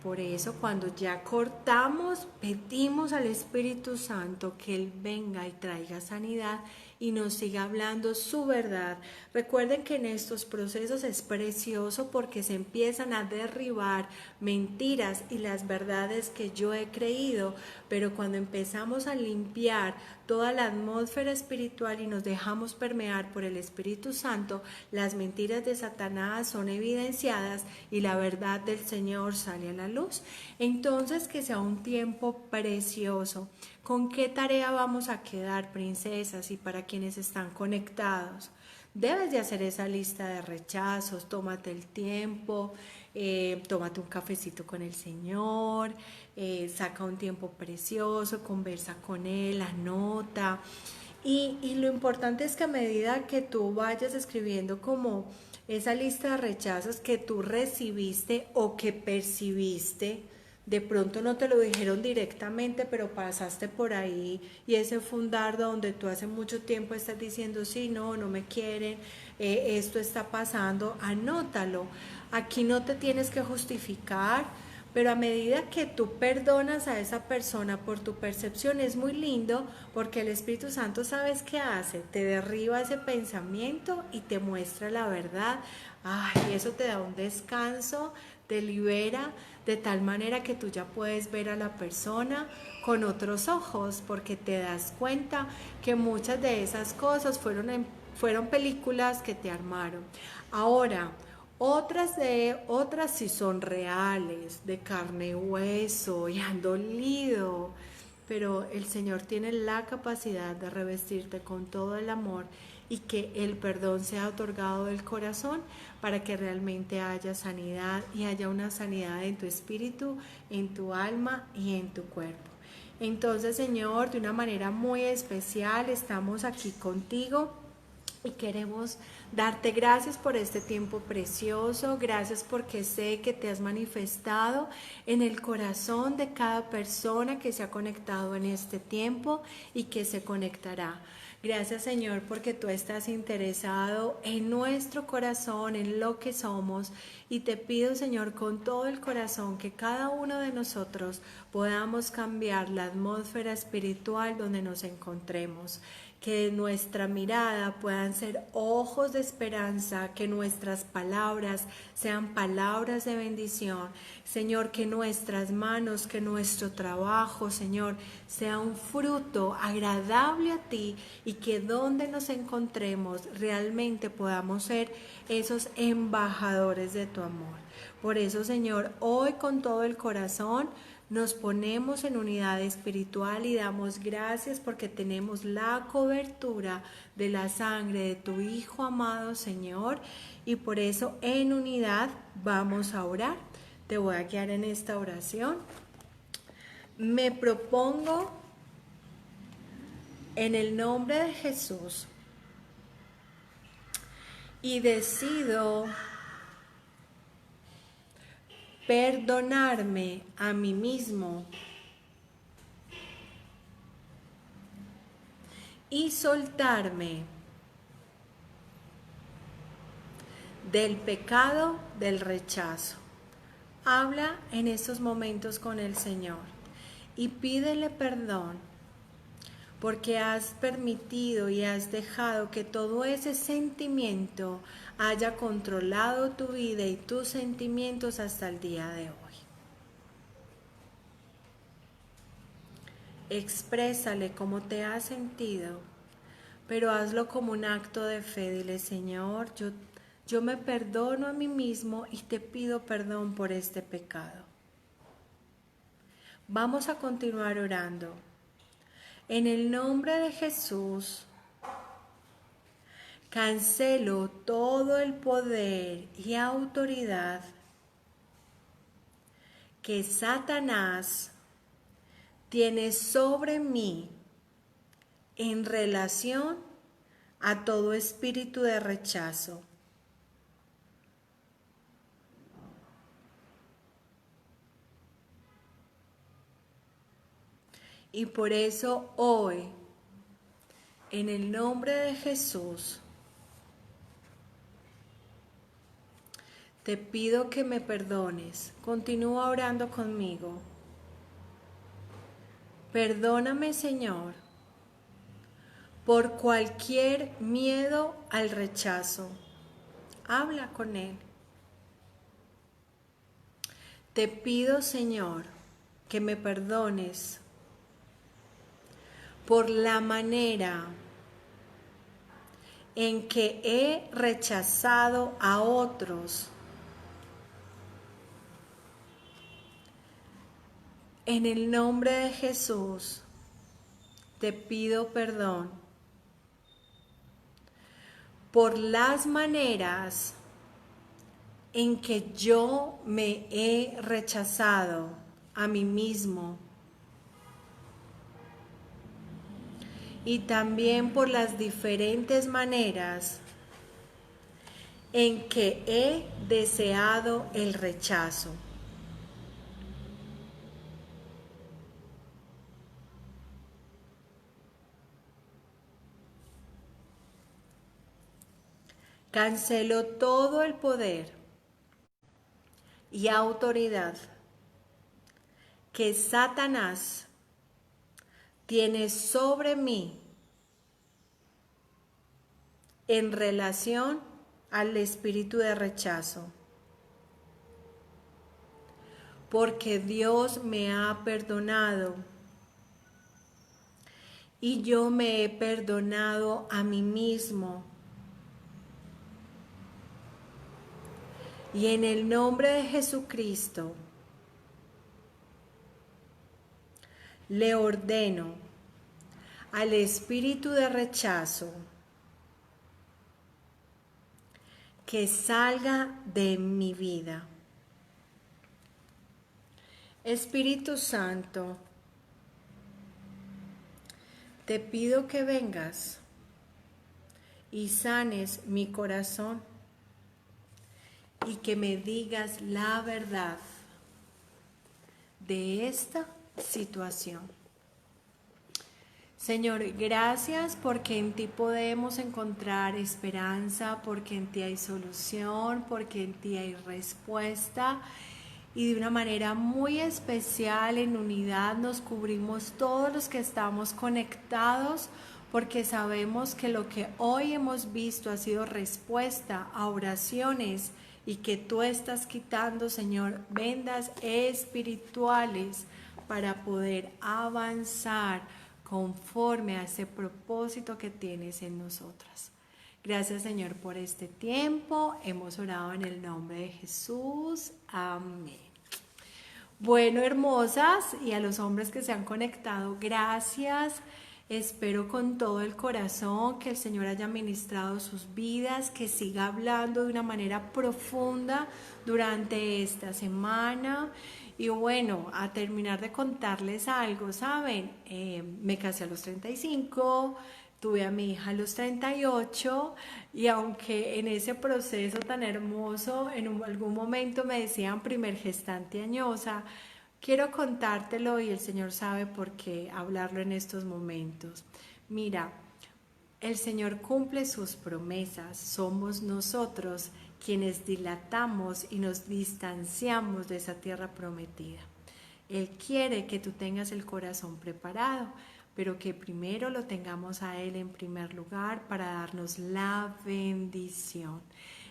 por eso cuando ya cortamos, pedimos al Espíritu Santo que Él venga y traiga sanidad y nos siga hablando su verdad. Recuerden que en estos procesos es precioso porque se empiezan a derribar mentiras y las verdades que yo he creído, pero cuando empezamos a limpiar toda la atmósfera espiritual y nos dejamos permear por el Espíritu Santo, las mentiras de Satanás son evidenciadas y la verdad del Señor sale a la luz. Entonces, que sea un tiempo precioso. ¿Con qué tarea vamos a quedar, princesas? Y para quienes están conectados, debes de hacer esa lista de rechazos, tómate el tiempo, tómate un cafecito con el Señor, saca un tiempo precioso, conversa con Él, anota. Y lo importante es que a medida que tú vayas escribiendo como esa lista de rechazos que tú recibiste o que percibiste, de pronto no te lo dijeron directamente, pero pasaste por ahí y ese fue un dardo donde tú hace mucho tiempo estás diciendo, sí, no, no me quieren, esto está pasando, anótalo. Aquí no te tienes que justificar, pero a medida que tú perdonas a esa persona por tu percepción es muy lindo porque el Espíritu Santo, ¿sabes qué hace? Te derriba ese pensamiento y te muestra la verdad. Ay, eso te da un descanso, te libera de tal manera que tú ya puedes ver a la persona con otros ojos porque te das cuenta que muchas de esas cosas fueron películas que te armaron. Ahora, otras sí son reales, de carne y hueso y han dolido, pero el Señor tiene la capacidad de revestirte con todo el amor y que el perdón sea otorgado del corazón para que realmente haya sanidad y haya una sanidad en tu espíritu, en tu alma y en tu cuerpo. Entonces, Señor, de una manera muy especial estamos aquí contigo y queremos darte gracias por este tiempo precioso, gracias porque sé que te has manifestado en el corazón de cada persona que se ha conectado en este tiempo y que se conectará. Gracias, Señor, porque tú estás interesado en nuestro corazón, en lo que somos, y te pido, Señor, con todo el corazón que cada uno de nosotros podamos cambiar la atmósfera espiritual donde nos encontremos. Que nuestra mirada puedan ser ojos de esperanza, que nuestras palabras sean palabras de bendición. Señor, que nuestras manos, que nuestro trabajo, Señor, sea un fruto agradable a ti y que donde nos encontremos realmente podamos ser esos embajadores de tu amor. Por eso, Señor, hoy con todo el corazón nos ponemos en unidad espiritual y damos gracias porque tenemos la cobertura de la sangre de tu Hijo amado, Señor, y por eso en unidad vamos a orar. Te voy a guiar en esta oración. Me propongo en el nombre de Jesús y decido perdonarme a mí mismo y soltarme del pecado del rechazo. Habla en estos momentos con el Señor y pídele perdón porque has permitido y has dejado que todo ese sentimiento haya controlado tu vida y tus sentimientos hasta el día de hoy. Exprésale cómo te has sentido, pero hazlo como un acto de fe. Dile, Señor, yo me perdono a mí mismo y te pido perdón por este pecado. Vamos a continuar orando. En el nombre de Jesús, cancelo todo el poder y autoridad que Satanás tiene sobre mí en relación a todo espíritu de rechazo. Y por eso hoy en el nombre de Jesús, te pido que me perdones. Continúa orando conmigo. Perdóname, Señor, por cualquier miedo al rechazo. Habla con Él. Te pido, Señor, que me perdones por la manera en que he rechazado a otros. En el nombre de Jesús, te pido perdón por las maneras en que yo me he rechazado a mí mismo y también por las diferentes maneras en que he deseado el rechazo. Cancelo todo el poder y autoridad que Satanás tiene sobre mí en relación al espíritu de rechazo, porque Dios me ha perdonado y yo me he perdonado a mí mismo. Y en el nombre de Jesucristo, le ordeno al espíritu de rechazo que salga de mi vida. Espíritu Santo, te pido que vengas y sanes mi corazón y que me digas la verdad de esta situación. Señor, gracias porque en ti podemos encontrar esperanza, porque en ti hay solución, porque en ti hay respuesta. Y de una manera muy especial, en unidad, nos cubrimos todos los que estamos conectados, porque sabemos que lo que hoy hemos visto ha sido respuesta a oraciones y que tú estás quitando, Señor, vendas espirituales para poder avanzar conforme a ese propósito que tienes en nosotras. Gracias, Señor, por este tiempo. Hemos orado en el nombre de Jesús. Amén. Bueno, hermosas, y a los hombres que se han conectado, gracias. Espero con todo el corazón que el Señor haya ministrado sus vidas, que siga hablando de una manera profunda durante esta semana. Y bueno, a terminar de contarles algo, ¿saben? Me casé a los 35, tuve a mi hija a los 38 y aunque en ese proceso tan hermoso en algún momento me decían primer gestante añosa, quiero contártelo y el Señor sabe por qué hablarlo en estos momentos. Mira, el Señor cumple sus promesas, somos nosotros quienes dilatamos y nos distanciamos de esa tierra prometida. Él quiere que tú tengas el corazón preparado, pero que primero lo tengamos a Él en primer lugar para darnos la bendición.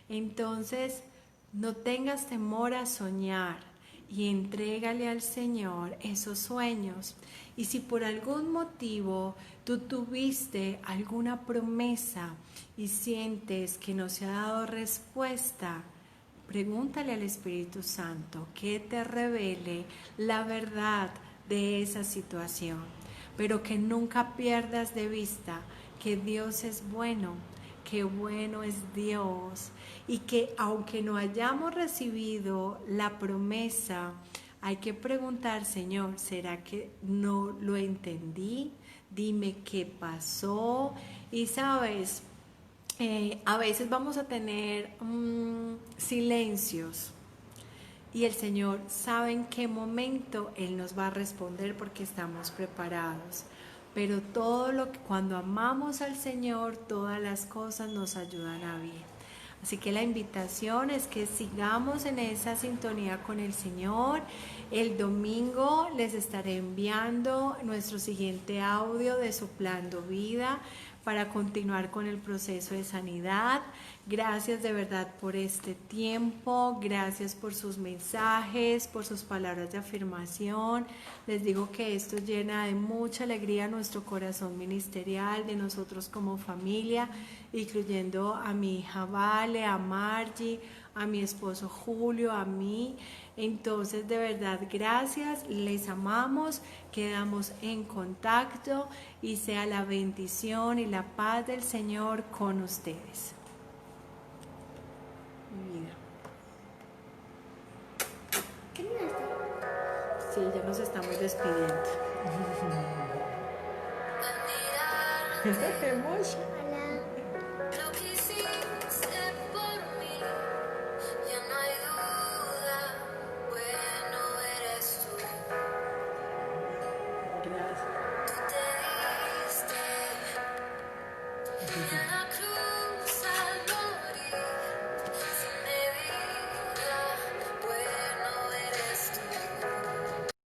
Entonces, no tengas temor a soñar y entrégale al Señor esos sueños. Y si por algún motivo tú tuviste alguna promesa y sientes que no se ha dado respuesta, pregúntale al Espíritu Santo que te revele la verdad de esa situación, pero que nunca pierdas de vista que Dios es bueno, que bueno es Dios y que aunque no hayamos recibido la promesa, hay que preguntar, Señor, ¿será que no lo entendí? Dime qué pasó. Y sabes, a veces vamos a tener silencios y el Señor sabe en qué momento Él nos va a responder porque estamos preparados. pero todo lo que cuando amamos al Señor, todas las cosas nos ayudan a bien. Así que la invitación es que sigamos en esa sintonía con el Señor. El domingo les estaré enviando nuestro siguiente audio de Soplando Vida para continuar con el proceso de sanidad. Gracias de verdad por este tiempo, gracias por sus mensajes, por sus palabras de afirmación. Les digo que esto llena de mucha alegría nuestro corazón ministerial, de nosotros como familia, incluyendo a mi hija Vale, a Margie, a mi esposo Julio, a mí. Entonces, de verdad, gracias, les amamos, quedamos en contacto y sea la bendición y la paz del Señor con ustedes. Mi vida. Sí, ya nos estamos despidiendo. Gracias.